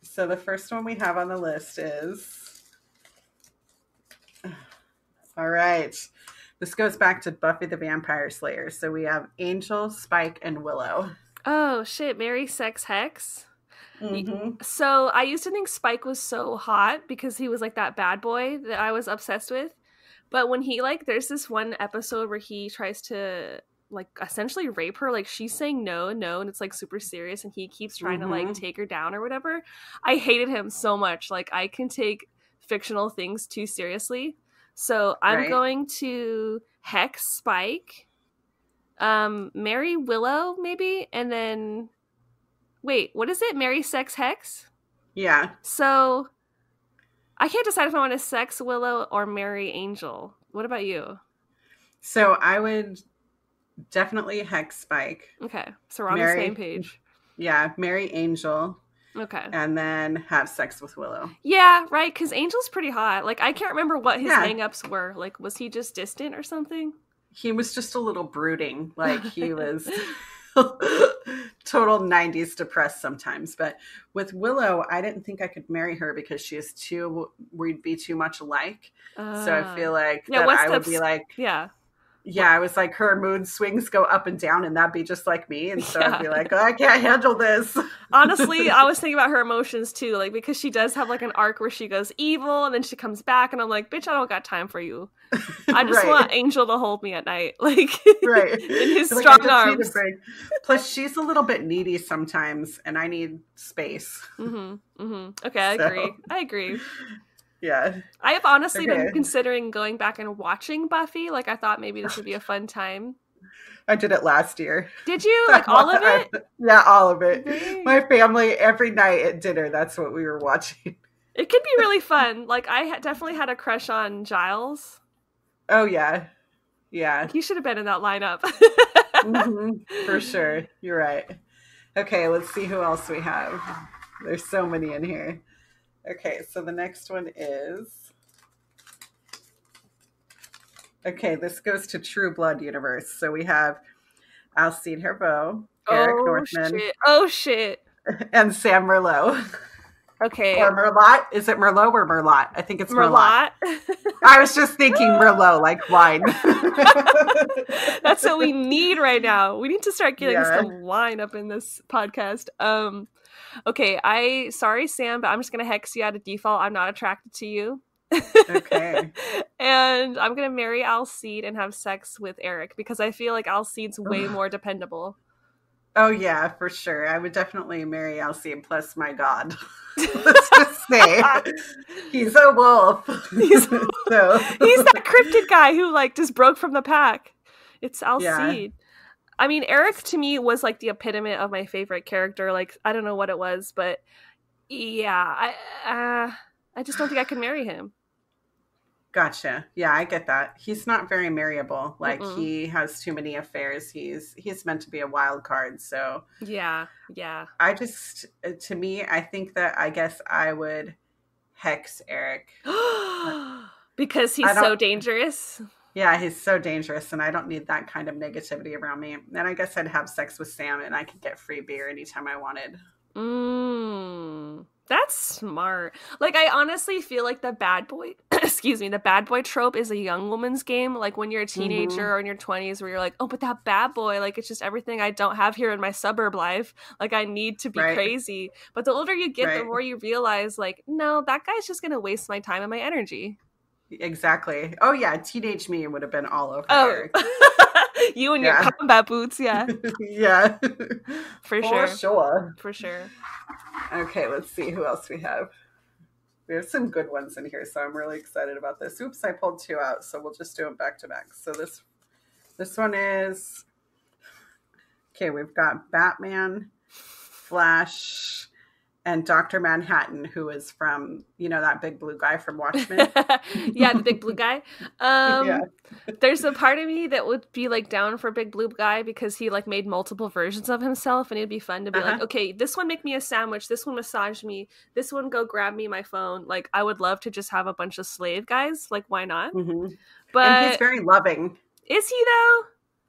So the first one we have on the list is, all right. This goes back to Buffy the Vampire Slayer. So we have Angel, Spike, and Willow. Oh shit, Mary Sex Hex. Mm-hmm. So I used to think Spike was so hot because he was like that bad boy that I was obsessed with. But when he there's this one episode where he tries to essentially rape her, she's saying no, and it's super serious and he keeps trying to take her down or whatever. I hated him so much. I can take fictional things too seriously. So I'm going to hex Spike, marry Willow maybe, and then wait, what is it? Marry Sex Hex? Yeah. So I can't decide if I want to sex Willow or marry Angel. What about you? So I would definitely hex Spike. Okay. So we're on the same page. Yeah. Marry Angel. Okay. And then have sex with Willow. Yeah, right. Because Angel's pretty hot. I can't remember what his hang-ups were. Was he just distant or something? He was just a little brooding. He was total 90s depressed sometimes. But with Willow, I didn't think I could marry her because we'd be too much alike. So I feel like I would be yeah, I was like, her mood swings go up and down and that'd be just like me. And so I'd be like, I can't handle this. Honestly, I was thinking about her emotions too. Because she does have an arc where she goes evil and then she comes back and I'm like, bitch, I don't got time for you. I just want Angel to hold me at night. In his strong arms. Plus, she's a little bit needy sometimes and I need space. Okay, I agree. Yeah. I have honestly been considering going back and watching Buffy. I thought maybe this would be a fun time. I did it last year. Did you? All of it? Yeah, all of it. Dang. My family, every night at dinner, that's what we were watching. It could be really fun. I definitely had a crush on Giles. Oh, yeah. Yeah. He should have been in that lineup. For sure. You're right. Okay, let's see who else we have. There's so many in here. Okay, so the next one is... Okay, this goes to True Blood universe. So we have Alcide Herbeau, Eric Northman. Oh, shit. And Sam Merlot. Okay. Or Merlot. Is it Merlot or Merlot? I think it's Merlot. Merlot. I was just thinking Merlot, like wine. That's what we need right now. We need to start getting some wine up in this podcast. Okay, sorry, Sam, but I'm just going to hex you out of default. I'm not attracted to you. Okay. And I'm going to marry Alcide and have sex with Eric because I feel like Alcide's way more dependable. Oh, yeah, for sure. I would definitely marry Alcide, plus my God. Let's just say he's a wolf. He's that cryptid guy who just broke from the pack. It's Alcide. Yeah. I mean, Eric to me was the epitome of my favorite character. I don't know what it was, but yeah, I just don't think I could marry him. Gotcha. Yeah, I get that. He's not very marryable. He has too many affairs. He's meant to be a wild card. So yeah. I think that I guess I would hex Eric because he's so dangerous. Yeah, he's so dangerous, and I don't need that kind of negativity around me. And I guess I'd have sex with Sam, and I could get free beer anytime I wanted. That's smart. I honestly feel like the bad boy excuse me, the bad boy trope is a young woman's game. Like when you're a teenager or in your 20s where you're like, oh, but that bad boy, like it's just everything I don't have here in my suburb life. Like I need to be crazy. But the older you get, the more you realize like, no, that guy's just going to waste my time and my energy. Exactly. Oh yeah, teenage me would have been all over Eric. You and your combat boots, yeah. Yeah. For sure. Okay, let's see who else we have. We have some good ones in here, so I'm really excited about this. Oops, I pulled 2 out, so we'll just do them back to back. So this one is, okay, we've got Batman, Flash, and Dr. Manhattan, who is from, that big blue guy from Watchmen. Yeah, the big blue guy. There's a part of me that would be like down for big blue guy because he like made multiple versions of himself, and it'd be fun to be like, okay, this one make me a sandwich, this one massage me, this one go grab me my phone. Like I would love to just have a bunch of slave guys. Like why not? But and he's very loving. Is he though?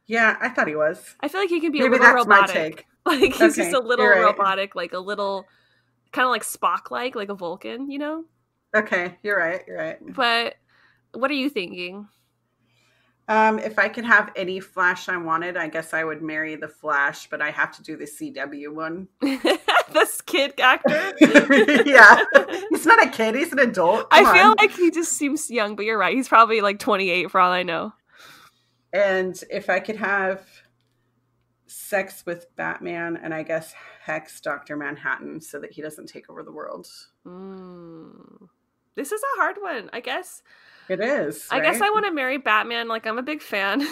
Yeah, I thought he was. I feel like he can be a little robotic. Like he's just a little robotic, like a little kind of like Spock-like a Vulcan, Okay, you're right. But what are you thinking? If I could have any Flash I wanted, I guess I would marry the Flash, but I have to do the CW one. This kid actor? Yeah. He's not a kid, he's an adult. I feel like he just seems young, but you're right. He's probably like 28 for all I know. And if I could have sex with Batman and I guess hex Dr. Manhattan so that he doesn't take over the world. This is a hard one, I guess. It is. I guess I want to marry Batman. Like, I'm a big fan.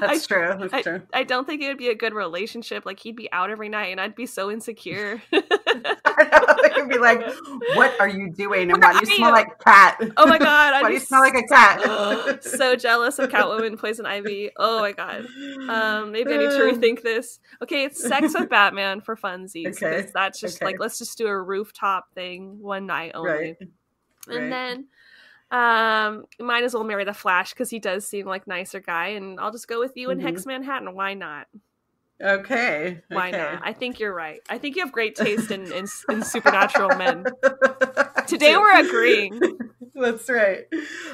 That's true. I don't think it would be a good relationship. Like, he'd be out every night and I'd be so insecure. I know. He'd be like, what are you doing? And why do you smell like a cat? Oh my God. Why do you smell like a cat? So jealous of Catwoman Poison Ivy. Oh my God. Maybe I need to rethink this. Okay, it's sex with Batman for funsies. Okay. That's just like, let's just do a rooftop thing one night only. Right. And then might as well marry the Flash because he does seem like nicer guy, and I'll just go with you and Hex Manhattan. Why not? Okay. Why not? I think you're right. I think you have great taste in supernatural men. Today we're agreeing. That's right.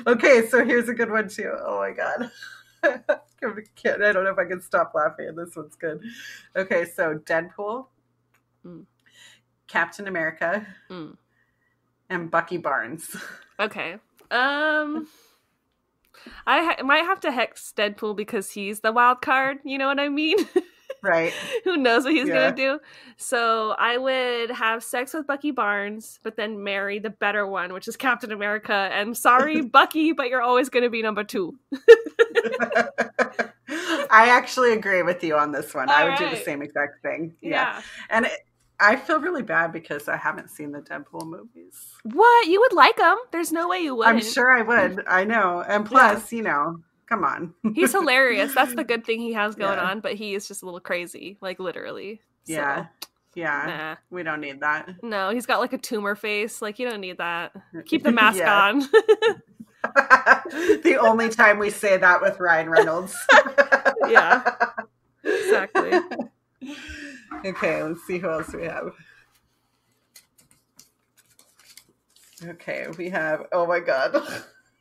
Okay, so here's a good one too. Oh my God. I don't know if I can stop laughing. This one's good. Okay, so Deadpool, Captain America, and Bucky Barnes. Okay. I might have to hex Deadpool because he's the wild card. You know what I mean? Right. Who knows what he's going to do? So I would have sex with Bucky Barnes, but then marry the better one, which is Captain America. And sorry, Bucky, but you're always going to be number 2. I actually agree with you on this one. I would do the same exact thing. Yeah. And I feel really bad because I haven't seen the Deadpool movies. What? You would like them? There's no way you wouldn't. I'm sure I would. I know. And plus, come on. He's hilarious. That's the good thing he has going on, but he is just a little crazy, like literally. Yeah. So, yeah. Nah. We don't need that. No, he's got like a tumor face. Like, you don't need that. Keep the mask on. The only time we say that with Ryan Reynolds. Yeah. Exactly. Okay, let's see who else we have. Okay, we have, oh my God.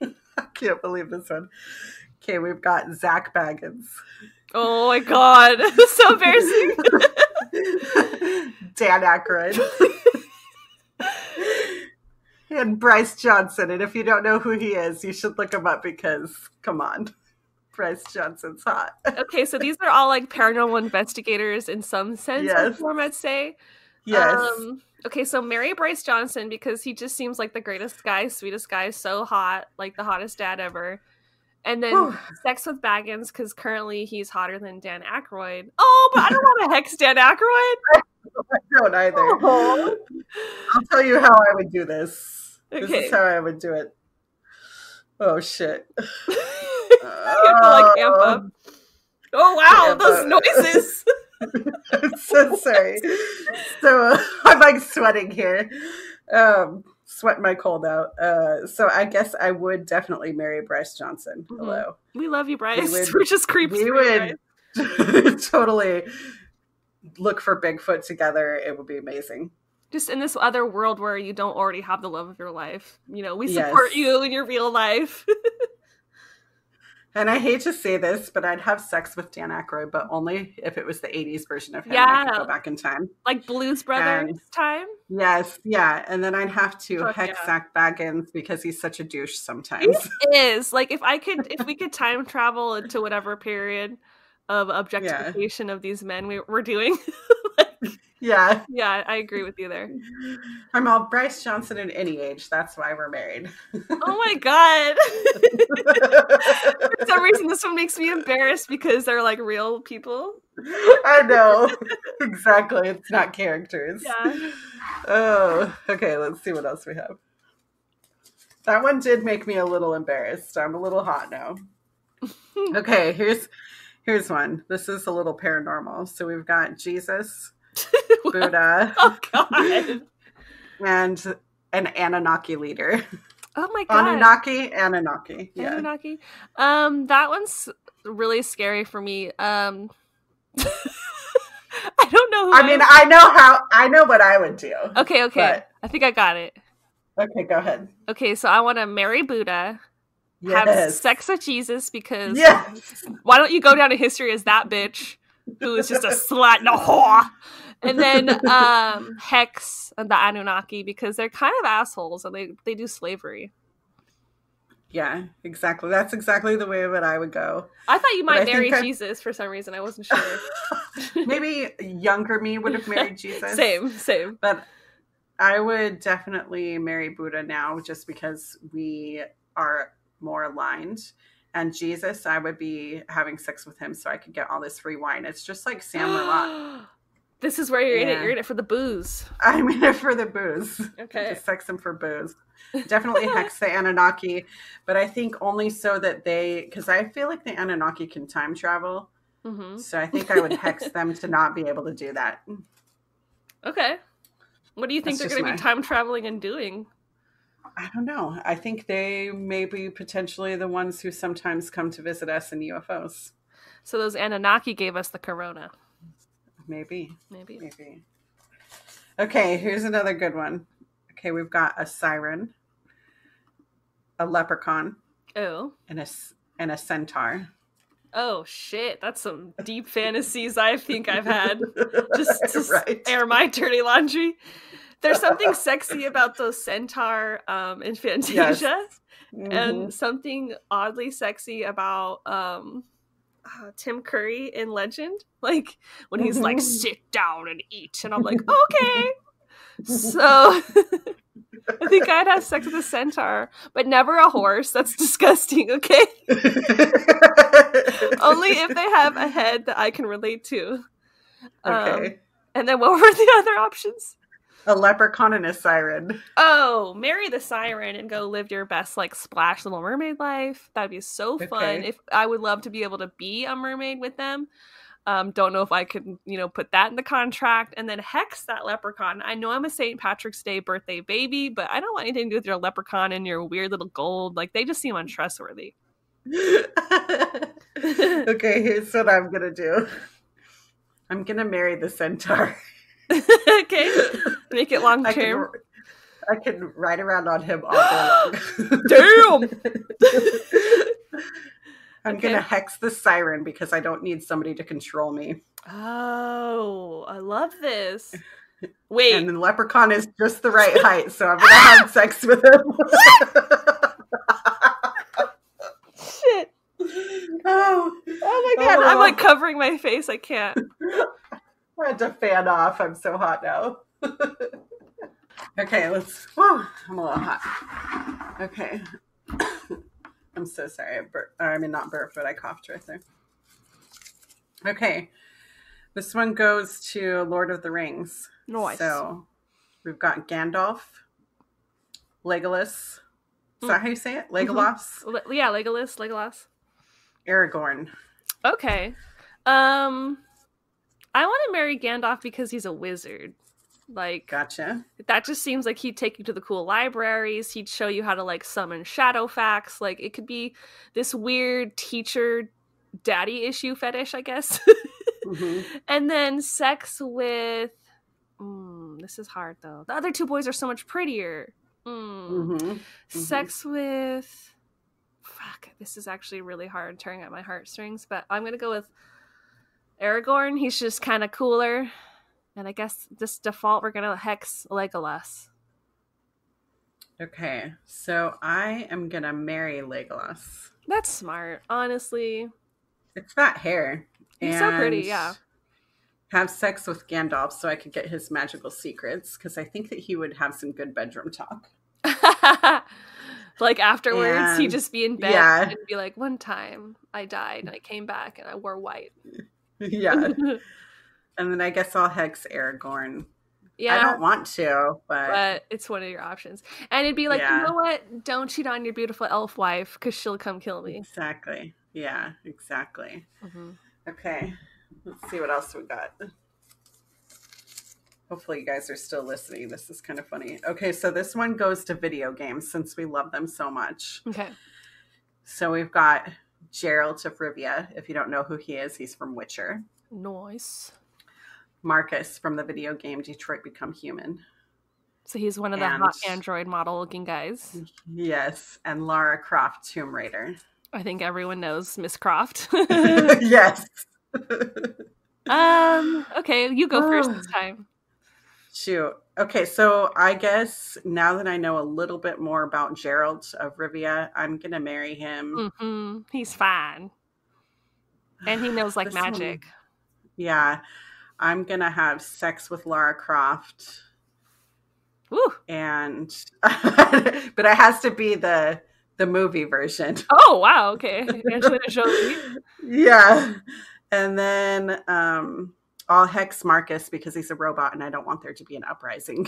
I can't believe this one. Okay, we've got Zach Baggins. Oh my God. So embarrassing. Dan Aykroyd. And Bryce Johnson. And if you don't know who he is, you should look him up because, come on. Bryce Johnson's hot. Okay, so these are all like paranormal investigators in some sense, form, I'd say. Yes. Okay, so marry Bryce Johnson because he just seems like the greatest guy, sweetest guy, so hot, like the hottest dad ever. And then sex with Baggins because currently he's hotter than Dan Aykroyd. Oh, but I don't want to hex Dan Aykroyd. I don't either. Oh. I'll tell you how I would do this. Okay. This is how I would do it. Oh, shit. You have to like amp up. Oh wow, those noises. I'm so sorry. So I'm like sweating here. Sweating my cold out. So I guess I would definitely marry Bryce Johnson. Hello. We love you, Bryce. We're just creeps. We would totally look for Bigfoot together. It would be amazing. Just in this other world where you don't already have the love of your life. You know, we support you in your real life. And I hate to say this, but I'd have sex with Dan Aykroyd, but only if it was the 80s version of him. I could go back in time. Like Blues Brothers time? Yes, yeah. And then I'd have to hex Zach Baggins because he's such a douche sometimes. He is. Like, if we could time travel into whatever period of objectification of these men we're doing. Yeah, I agree with you there. I'm all Bryce Johnson at any age. That's why we're married. Oh my god. For some reason, this one makes me embarrassed because they're like real people. I know. Exactly. It's not characters. Yeah. Oh, okay. Let's see what else we have. That one did make me a little embarrassed. I'm a little hot now. Okay, here's one. This is a little paranormal. So we've got Jesus, Buddha, oh god, and an Anunnaki leader. Oh my god, Anunnaki. Yeah. Anunnaki. That one's really scary for me. I don't know. I know what I would do. Okay. But... I think I got it. Okay, go ahead. Okay, so I want to marry Buddha. Yes. Have sex with Jesus because why don't you go down in history as that bitch who is just a slut and a whore? And then hex the Anunnaki because they're kind of assholes and they do slavery. Yeah, exactly. That's exactly the way that I would go. I thought you might marry Jesus for some reason. I wasn't sure. Maybe younger me would have married Jesus. Same. But I would definitely marry Buddha now just because we are more aligned. And Jesus, I would be having sex with him so I could get all this free wine. It's just like Sam Merlot. This is where you're in it. You're in it for the booze. I'm in it for the booze. Okay. Just sex him for booze. Definitely hex the Anunnaki. But I think only so that because I feel like the Anunnaki can time travel. Mm-hmm. So I think I would hex them to not be able to do that. Okay. What do you think they're going to be time traveling and doing? I don't know. I think they may be potentially the ones who sometimes come to visit us in UFOs. So those Anunnaki gave us the corona. Maybe. Okay, here's another good one. Okay, we've got a siren, a leprechaun, and a centaur. Oh shit, that's some deep fantasies I think I've had. Just right. Air my dirty laundry. There's something sexy about those centaur in Fantasia. Yes. Mm-hmm. And something oddly sexy about Tim Curry in Legend. Like when he's like, sit down and eat. And I'm like, okay. So I think I'd have sex with a centaur, but never a horse. That's disgusting, okay? Only if they have a head that I can relate to. Okay. And then what were the other options? A leprechaun and a siren. Oh, marry the siren and go live your best, like, Splash Little Mermaid life. That'd be so fun. If I would love to be able to be a mermaid with them. Don't know if I could, put that in the contract. And then hex that leprechaun. I know I'm a St. Patrick's Day birthday baby, but I don't want anything to do with your leprechaun and your weird little gold. Like, they just seem untrustworthy. Okay, here's what I'm gonna do. I'm gonna marry the centaur. Okay. Make it long term. I can ride around on him all day long. Damn! I'm going to hex the siren because I don't need somebody to control me. Oh, I love this. Wait. And the leprechaun is just the right height, so I'm going to have sex with him. Shit. Oh my god. I'm like covering my face. I can't. I had to fan off. I'm so hot now. Okay, I'm a little hot. Okay. I'm so sorry. Not burped, but I coughed right there. Okay. This one goes to Lord of the Rings. Nice. So we've got Gandalf, Legolas. Is that how you say it? Legolas? Mm-hmm. Yeah, Legolas. Aragorn. Okay. I want to marry Gandalf because he's a wizard. Like, gotcha. That just seems like he'd take you to the cool libraries. He'd show you how to, like, summon Shadowfax. Like, it could be this weird teacher daddy issue fetish, I guess. Mm-hmm. And then sex with... This is hard though. The other two boys are so much prettier. Sex with... Fuck, this is actually really hard, tearing at my heartstrings, but I'm gonna go with Aragorn. He's just kind of cooler. And I guess this default, we're gonna hex Legolas. Okay, so I am gonna marry Legolas. That's smart, honestly. It's that hair. He's so pretty, yeah. Have sex with Gandalf so I could get his magical secrets, because I think that he would have some good bedroom talk. Like afterwards, he'd just be in bed and be like, one time I died and I came back and I wore white. Yeah. And then I guess I'll hex Aragorn. Yeah. I don't want to, but it's one of your options. And it'd be like, you know what? Don't cheat on your beautiful elf wife because she'll come kill me. Exactly. Yeah, exactly. Okay. Let's see what else we got. Hopefully you guys are still listening. This is kind of funny. Okay, so this one goes to video games since we love them so much. Okay. So we've got Geralt of Rivia. If you don't know who he is, he's from Witcher. Nice. Marcus from the video game Detroit Become Human. So he's one of the hot android model looking guys. Yes. And Lara Croft, Tomb Raider. I think everyone knows Miss Croft. Yes. Okay, you go first this time. Shoot. Okay, so I guess now that I know a little bit more about Geralt of Rivia, I'm gonna marry him. He's fine. And he knows like magic. Yeah. I'm gonna have sex with Lara Croft. Woo. And but it has to be the movie version. Oh wow, okay. Angelina Jolie. Yeah. And then I'll hex Marcus because he's a robot and I don't want there to be an uprising.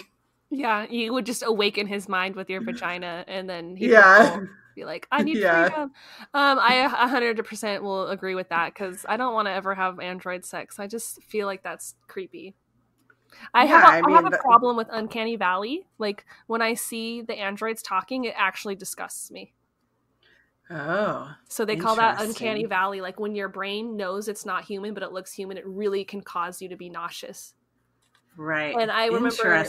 Yeah, you would just awaken his mind with your vagina and then he would be like, I need freedom. I 100% will agree with that because I don't want to ever have android sex. I just feel like that's creepy. I have a problem with Uncanny Valley. Like when I see the androids talking, it actually disgusts me. Oh. So they call that Uncanny Valley. Like when your brain knows it's not human, but it looks human, it really can cause you to be nauseous. Right. And I remember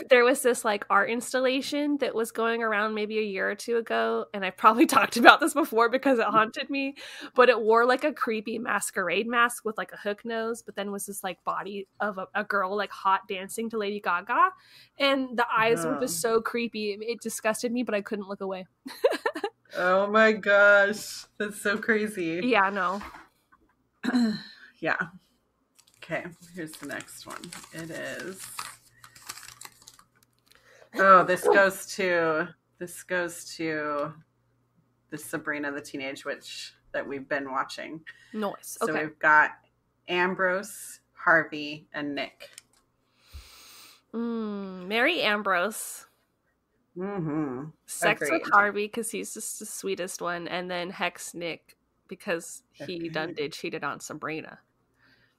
there was this like art installation that was going around maybe a year or two ago. And I probably talked about this before because it haunted me, but it wore like a creepy masquerade mask with like a hook nose, but then was this like body of a girl like hot dancing to Lady Gaga. And the eyes were just so creepy. It disgusted me, but I couldn't look away. Oh my gosh. That's so crazy. Yeah, no. Yeah. Okay, here's the next one. It is. Oh, this goes to the Sabrina the Teenage Witch that we've been watching. Nice. So we've got Ambrose, Harvey, and Nick. Marry Ambrose. Sex Agreed. with Harvey because he's just the sweetest one, and then hex Nick because he done cheated on Sabrina.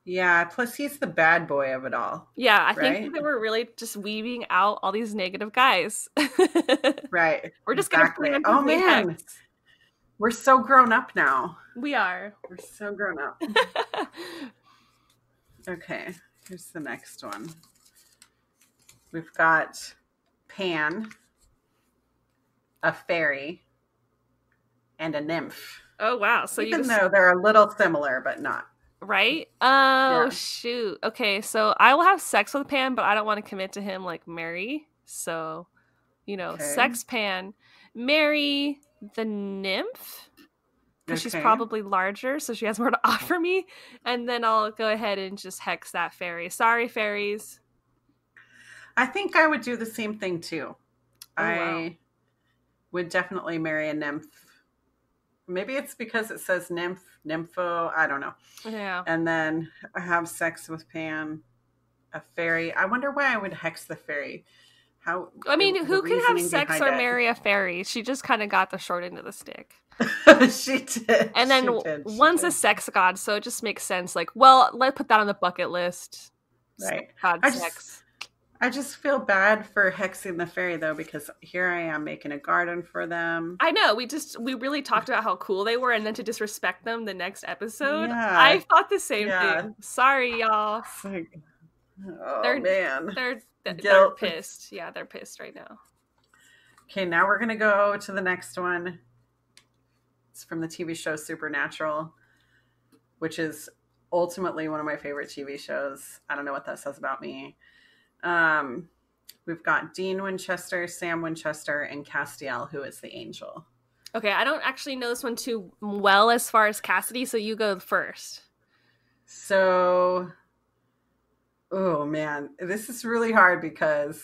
Yeah, plus he's the bad boy of it all. Yeah, I think that we're really just weaving out all these negative guys. Right. We're just gonna plan. Oh man, we're so grown up now. We are. We're so grown up. Okay, here's the next one. We've got Pan, a fairy, and a nymph. Oh wow! So even though they're a little similar, but not. Right? Oh, shoot. Okay, so I will have sex with Pan, but I don't want to commit to him like marry. So, sex Pan. Marry the nymph. Because she's probably larger, so she has more to offer me. And then I'll go ahead and just hex that fairy. Sorry, fairies. I think I would do the same thing, too. Oh, I would definitely marry a nymph. Maybe it's because it says nympho. I don't know. Yeah. And then I have sex with Pan, a fairy. I wonder why I would hex the fairy. Who can have sex or marry a fairy? She just kind of got the short end of the stick. She did. And then one's a sex god, so it just makes sense. Like, well, let's put that on the bucket list. Right. Sex. I just feel bad for hexing the fairy, though, because here I am making a garden for them. I know. We really talked about how cool they were, and then to disrespect them the next episode. Yeah. I thought the same thing. Sorry, y'all. Oh, man. They're pissed. Yeah, they're pissed right now. Okay, now we're going to go to the next one. It's from the TV show Supernatural, which is ultimately one of my favorite TV shows. I don't know what that says about me. We've got Dean Winchester, Sam Winchester, and Castiel, who is the angel. Okay, I don't actually know this one too well as far as Cassidy, so you go first. So, oh man, this is really hard because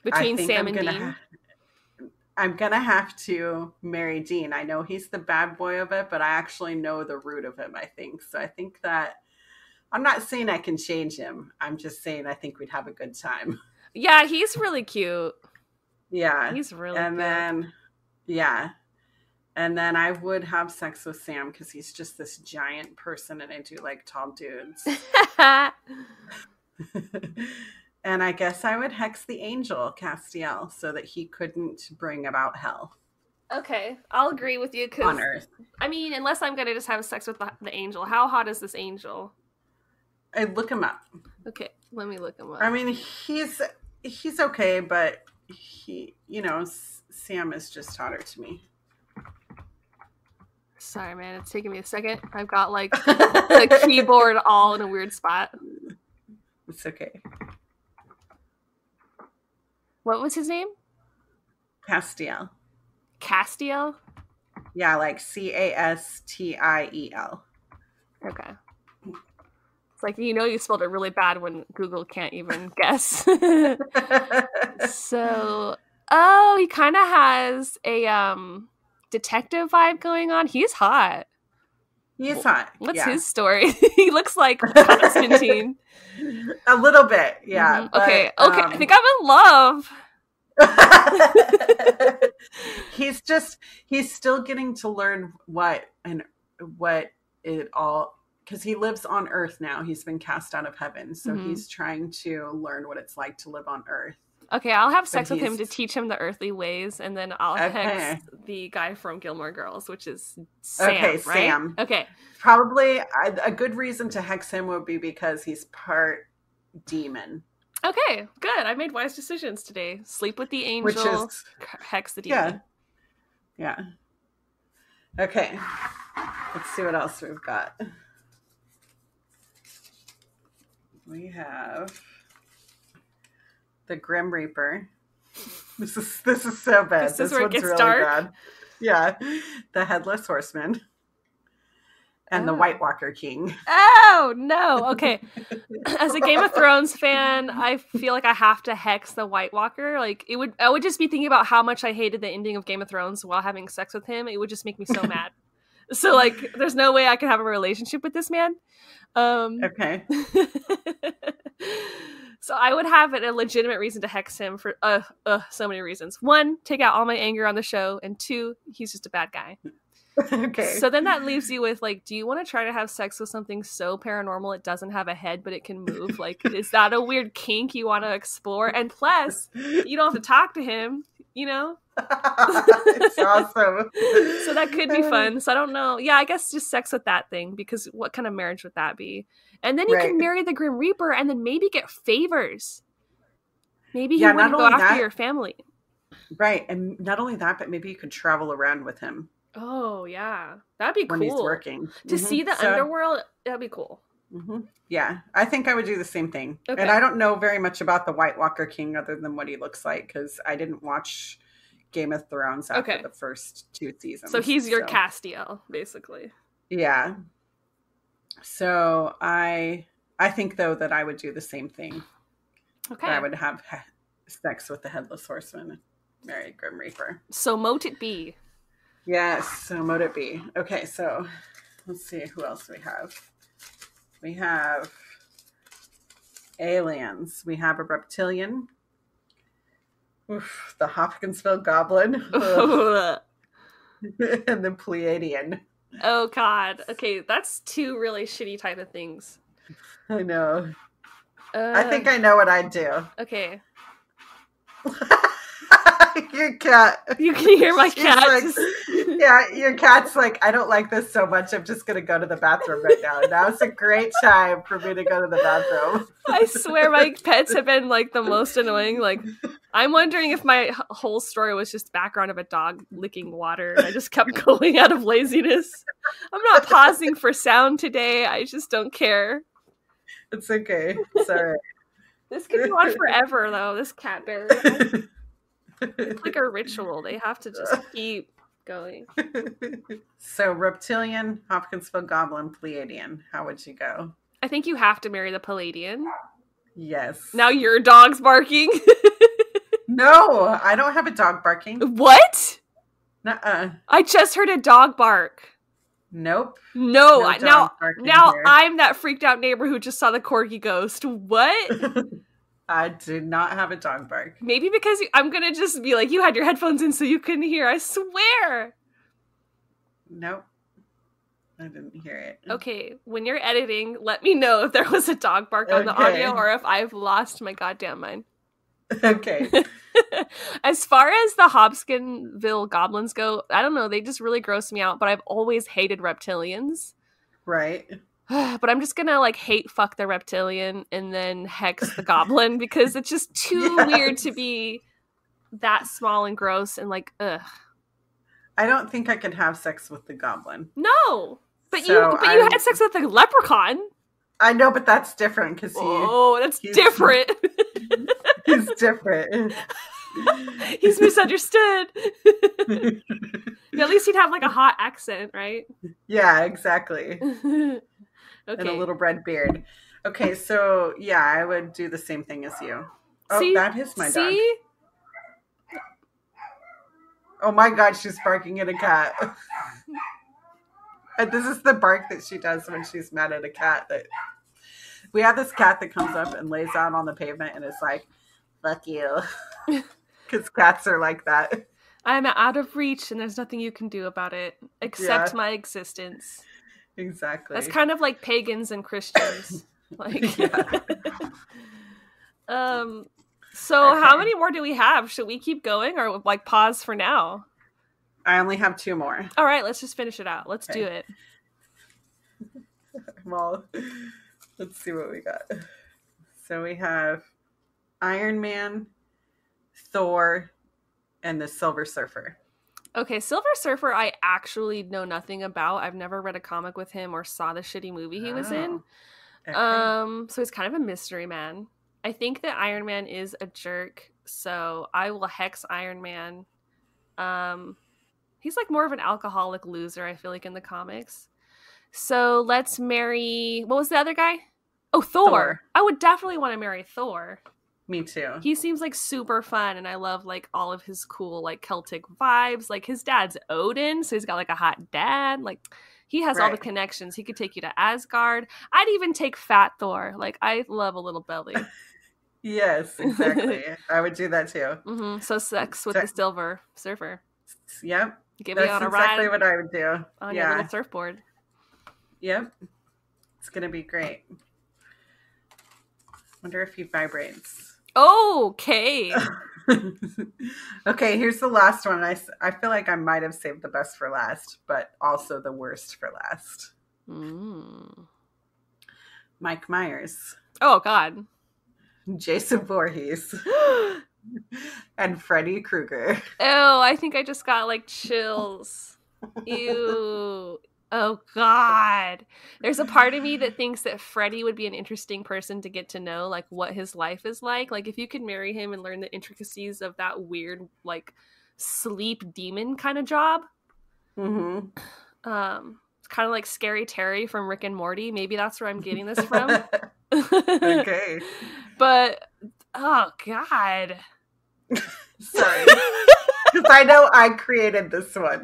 between Sam and Dean. I'm going to have to marry Dean. I know he's the bad boy of it, but I actually know the root of him, I think. So I think that I'm not saying I can change him. I'm just saying I think we'd have a good time. Yeah, he's really cute. Yeah. He's really cute. And then I would have sex with Sam because he's just this giant person and I do like tall dudes. And I guess I would hex the angel, Castiel, so that he couldn't bring about hell. Okay, I'll agree with you. On Earth. I mean, unless I'm going to just have sex with the angel. How hot is this angel? I'd look him up. Okay, let me look him up. I mean, he's okay, but Sam is just hotter to me. Sorry, man. It's taking me a second. I've got, like, the keyboard all in a weird spot. It's okay. What was his name? Castiel. Castiel? Yeah, like Castiel. Okay. It's like, you spelled it really bad when Google can't even guess. So, he kind of has a detective vibe going on. He's hot. He is hot. What's his story? He looks like Constantine. A little bit, yeah. Mm-hmm. But, okay. I think I'm in love. He's still getting to learn what it all, because he lives on Earth now. He's been cast out of heaven, so he's trying to learn what it's like to live on Earth. Okay, I'll have sex with him to teach him the earthly ways, and then I'll hex the guy from Gilmore Girls, which is Sam, right? Sam. Okay. Probably a good reason to hex him would be because he's part demon. Okay, good. I made wise decisions today. Sleep with the angel, hex the demon. Yeah. Okay. Let's see what else we've got. We have the Grim Reaper. This is so bad. This is where it gets really dark. Bad. Yeah. The Headless Horseman. And the White Walker King. Oh, no. Okay. As a Game of Thrones fan, I feel like I have to hex the White Walker. Like, I would just be thinking about how much I hated the ending of Game of Thrones while having sex with him. It would just make me so mad. So, like, there's no way I can have a relationship with this man. Okay. So I would have a legitimate reason to hex him for so many reasons. 1, take out all my anger on the show. And 2, he's just a bad guy. Okay. So then that leaves you with, like, do you want to try to have sex with something so paranormal it doesn't have a head but it can move? Like, is that a weird kink you want to explore? And plus, you don't have to talk to him, It's awesome. So that could be fun. So I don't know. Yeah, I guess just sex with that thing, because what kind of marriage would that be? And then you can marry the Grim Reaper and then maybe get favors. Maybe he wouldn't go after your family. Right. And not only that, but maybe you could travel around with him. Oh, yeah. That'd be cool. When he's working. To see the underworld, that'd be cool. Mm-hmm. Yeah. I think I would do the same thing. Okay. And I don't know very much about the White Walker King other than what he looks like, because I didn't watch Game of Thrones after the first 2 seasons. So he's your Castiel, basically. Yeah. So I think, though, that I would do the same thing. Okay. I would have sex with the Headless Horseman and marry Grim Reaper. So mote it be. Yes, so mote it be. Okay, so let's see who else we have. We have aliens. We have a reptilian. Oof, the Hopkinsville Goblin. And the Pleiadian. Oh, God. Okay, that's 2 really shitty type of things. I know. I think I know what I'd do. Okay. Your cat. You can hear my cat. Like, yeah, your cat's like, I don't like this so much. I'm just going to go to the bathroom right now. Now it's a great time for me to go to the bathroom. I swear my pets have been like the most annoying. Like, I'm wondering if my whole story was just background of a dog licking water and I just kept going out of laziness. I'm not pausing for sound today. I just don't care. It's okay. Sorry. This could go on forever, though. This cat bear. It's like a ritual. They have to just keep going. So, reptilian, Hopkinsville Goblin, Pleiadian. How would you go? I think you have to marry the Palladian. Yes. Now your dog's barking. No, I don't have a dog barking. What? Nuh-uh. I just heard a dog bark. Nope. No, dog now here. I'm that freaked out neighbor who just saw the corgi ghost. What? I do not have a dog bark. Maybe because I'm going to just be like, you had your headphones in so you couldn't hear. I swear. Nope. I didn't hear it. Okay, when you're editing, let me know if there was a dog bark on the audio or if I've lost my goddamn mind. Okay. As far as the Hobskinville goblins go, I don't know, they just really gross me out, but I've always hated reptilians. Right. But I'm just gonna like hate fuck the reptilian and then hex the goblin because it's just too weird to be that small and gross and like ugh. I don't think I could have sex with the goblin. No. But you had sex with the leprechaun. I know, but that's different because that's different. He's different. He's misunderstood. At least he'd have like a hot accent, right? Yeah, exactly. Okay. And a little red beard. Okay, so yeah, I would do the same thing as you. Oh, See? that is my dog. See? Oh my god, she's barking at a cat. And this is the bark that she does when she's mad at a cat. That we have this cat that comes up and lays out on the pavement and is like, fuck you. Because cats are like that. I'm out of reach and there's nothing you can do about it except my existence. Exactly. That's kind of like pagans and Christians. Like So okay. How many more do we have? Should we keep going or like pause for now? I only have 2 more. All right, let's just finish it out. Let's do it. Well, let's see what we got. So we have Iron Man, Thor, and the Silver Surfer. Okay, Silver Surfer I actually know nothing about. I've never read a comic with him or saw the shitty movie he was in. Okay. So he's kind of a mystery man. I think that Iron Man is a jerk, so I will hex Iron Man. He's like more of an alcoholic loser, I feel like, in the comics. So let's marry... What was the other guy? Oh, Thor. I would definitely want to marry Thor. Me too. He seems like super fun, and I love like all of his cool like Celtic vibes. Like his dad's Odin, so he's got like a hot dad. Like he has all the connections. He could take you to Asgard. I'd even take Fat Thor. Like I love a little belly. Yes, exactly. I would do that too. Mm-hmm. So sex with the Silver Surfer. Yep. Give me on a ride. That's exactly what I would do. On your little surfboard. Yep. It's going to be great. Wonder if he vibrates. Okay. Okay, here's the last one. I feel like I might have saved the best for last, but also the worst for last. Mike Myers. Oh, God. Jason Voorhees. And Freddy Krueger. Oh, I think I just got like chills. Ew. Oh, God. There's a part of me that thinks that Freddy would be an interesting person to get to know, like what his life is like. Like if you could marry him and learn the intricacies of that weird, like sleep demon kind of job. Mm-hmm. It's kind of like Scary Terry from Rick and Morty. Maybe that's where I'm getting this from. Okay. But, oh, God. Sorry. Because I know I created this one.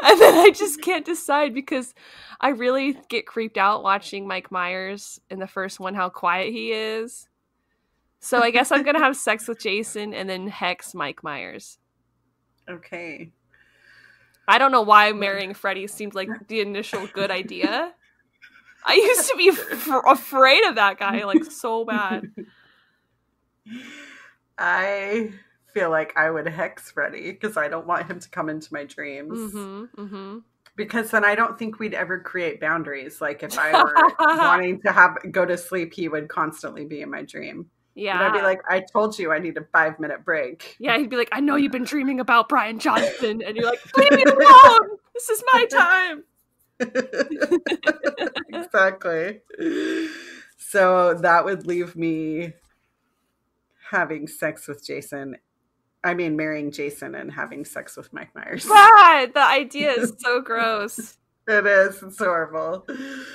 And then I just can't decide because I really get creeped out watching Mike Myers in the first one, how quiet he is. So I guess I'm going to have sex with Jason and then hex Mike Myers. Okay. I don't know why marrying Freddy seemed like the initial good idea. I used to be afraid of that guy, like, so bad. I feel like I would hex Freddy because I don't want him to come into my dreams. Because then I don't think we'd ever create boundaries. Like if I were wanting to go to sleep, he would constantly be in my dream. Yeah. And I'd be like, I told you I need a 5-minute break. Yeah, he'd be like, I know you've been dreaming about Brian Johnson. And you're like, leave me alone. This is my time. Exactly. So that would leave me having sex with Jason. I mean, marrying Jason and having sex with Mike Myers. God, the idea is so gross. It is. It's horrible.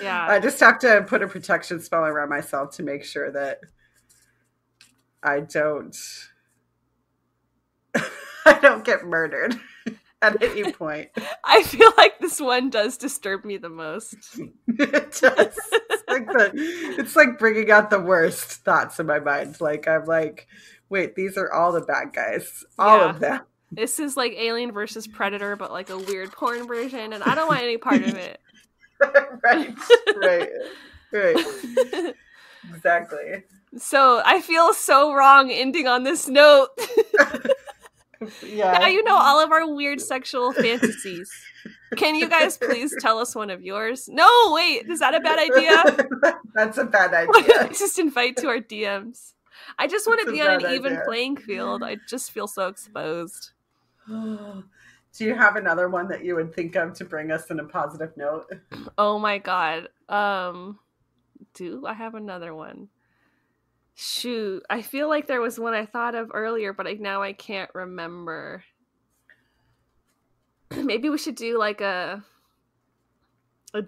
Yeah. I just have to put a protection spell around myself to make sure that I don't get murdered at any point. I feel like this one does disturb me the most. It does. It's like bringing out the worst thoughts in my mind. Like I'm like, wait, these are all the bad guys. All of them. This is like Alien versus Predator, but like a weird porn version, and I don't want any part of it. Right. Exactly. So I feel so wrong ending on this note. Yeah. Now you know all of our weird sexual fantasies. Can you guys please tell us one of yours? No, wait, is that a bad idea? That's a bad idea. Just invite to our DMs. I just want to be on an even playing field. I just feel so exposed. Do you have another one that you would think of to bring us in a positive note? Oh my god. Do I have another one? Shoot, I feel like there was one I thought of earlier, but now I can't remember. Maybe we should do like a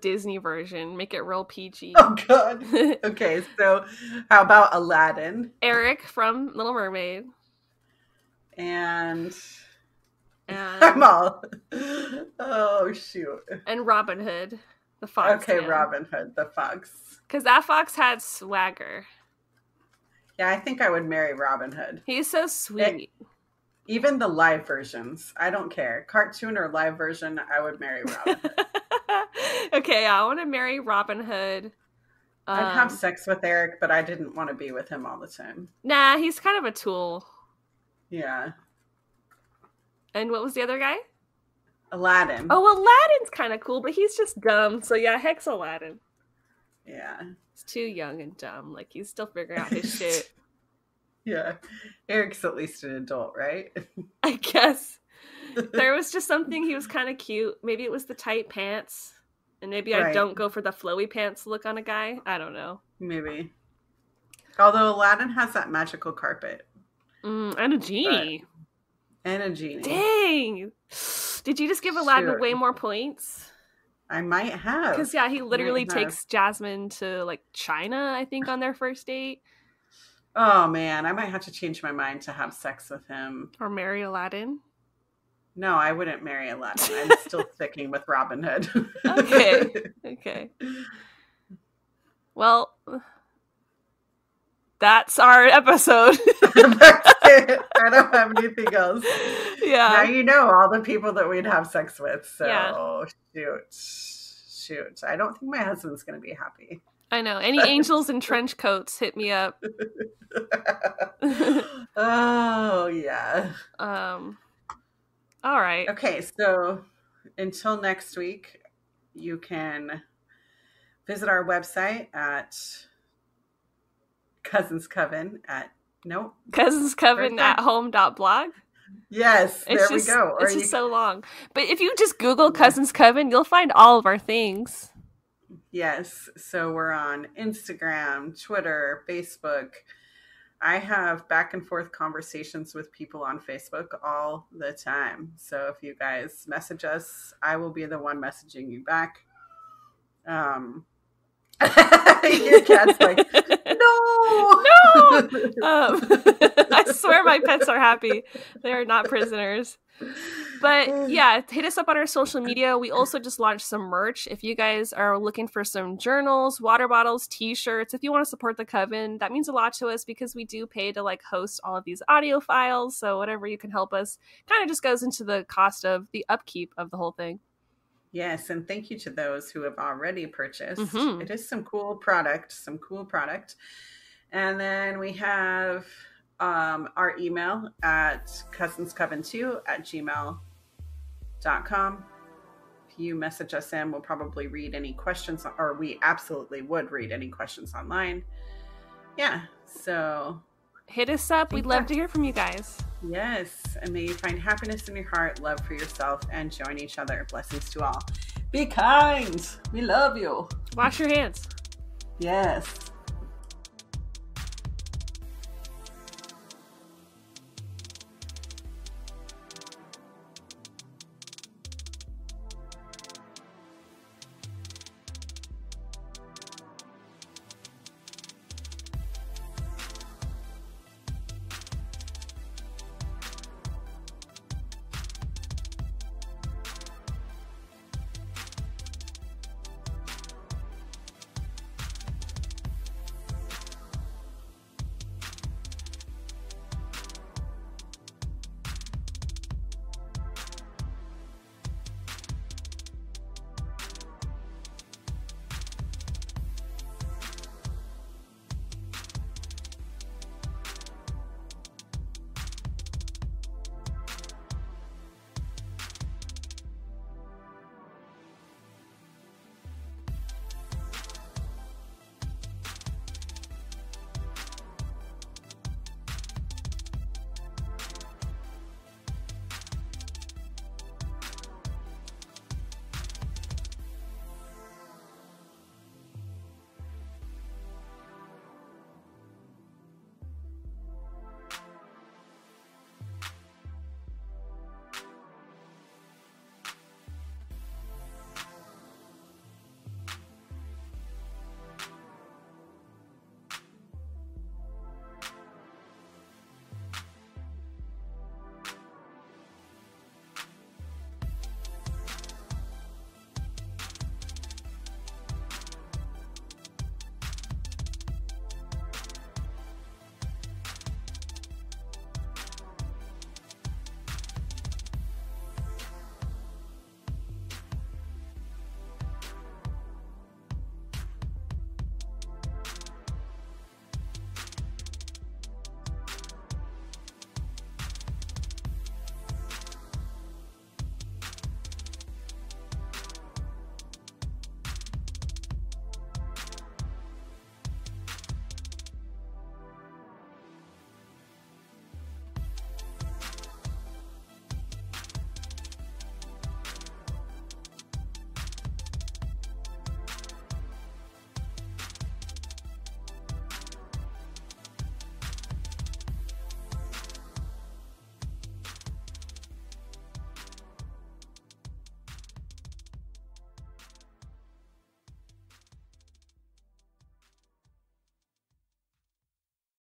Disney version, make it real PG. Oh god. Okay, so how about Aladdin? Eric from Little Mermaid. And I'm all. Oh shoot. And Robin Hood, the fox. Okay, man. Robin Hood, the fox. Because that fox had swagger. Yeah, I think I would marry Robin Hood. He's so sweet. Even the live versions, I don't care. Cartoon or live version, I would marry Robin Hood. Okay, I want to marry Robin Hood. I'd have sex with Eric, but I didn't want to be with him all the time. Nah, he's kind of a tool. Yeah. And what was the other guy? Aladdin. Oh, Aladdin's kind of cool, but he's just dumb. So yeah, hex Aladdin. Yeah. He's too young and dumb. Like, he's still figuring out his shit. Yeah. Eric's at least an adult, right? I guess. There was just something, he was kind of cute. Maybe it was the tight pants. And maybe I don't go for the flowy pants look on a guy. I don't know. Maybe. Although Aladdin has that magical carpet. And a genie. And a genie. Dang! Did you just give Aladdin way more points? I might have. Because, yeah, he literally takes Jasmine to, like, China, I think, on their first date. Oh, man. I might have to change my mind to have sex with him. Or marry Aladdin. No, I wouldn't marry Aladdin. I'm still sticking with Robin Hood. Okay. Well, that's our episode. That's it. I don't have anything else. Yeah. Now you know all the people that we'd have sex with. So, shoot. I don't think my husband's going to be happy. I know. Any angels in trench coats, hit me up. Oh, yeah. All right. Okay, so until next week, you can visit our website at Cousins Coven at home.blog. Yes, there we go. It's just so long. But if you just Google Cousins Coven, you'll find all of our things. Yes, so we're on Instagram, Twitter, Facebook. I have back and forth conversations with people on Facebook all the time. So if you guys message us, I will be the one messaging you back. Your cat's like, no. I swear my pets are happy. They are not prisoners. But yeah, hit us up on our social media. We also just launched some merch. If you guys are looking for some journals, water bottles, t-shirts, if you want to support the Coven, that means a lot to us because we do pay to like host all of these audio files. So whatever you can help us kind of just goes into the cost of the upkeep of the whole thing. Yes, and thank you to those who have already purchased. Mm-hmm. It is some cool product. And then we have our email at cousinscoven2@gmail.com. If you message us in, we'll probably read any questions, or we absolutely would read any questions online. Yeah, so hit us up. We'd love to hear from you guys. Yes, and may you find happiness in your heart, love for yourself, and join each other. Blessings to all. Be kind. We love you. Wash your hands. Yes.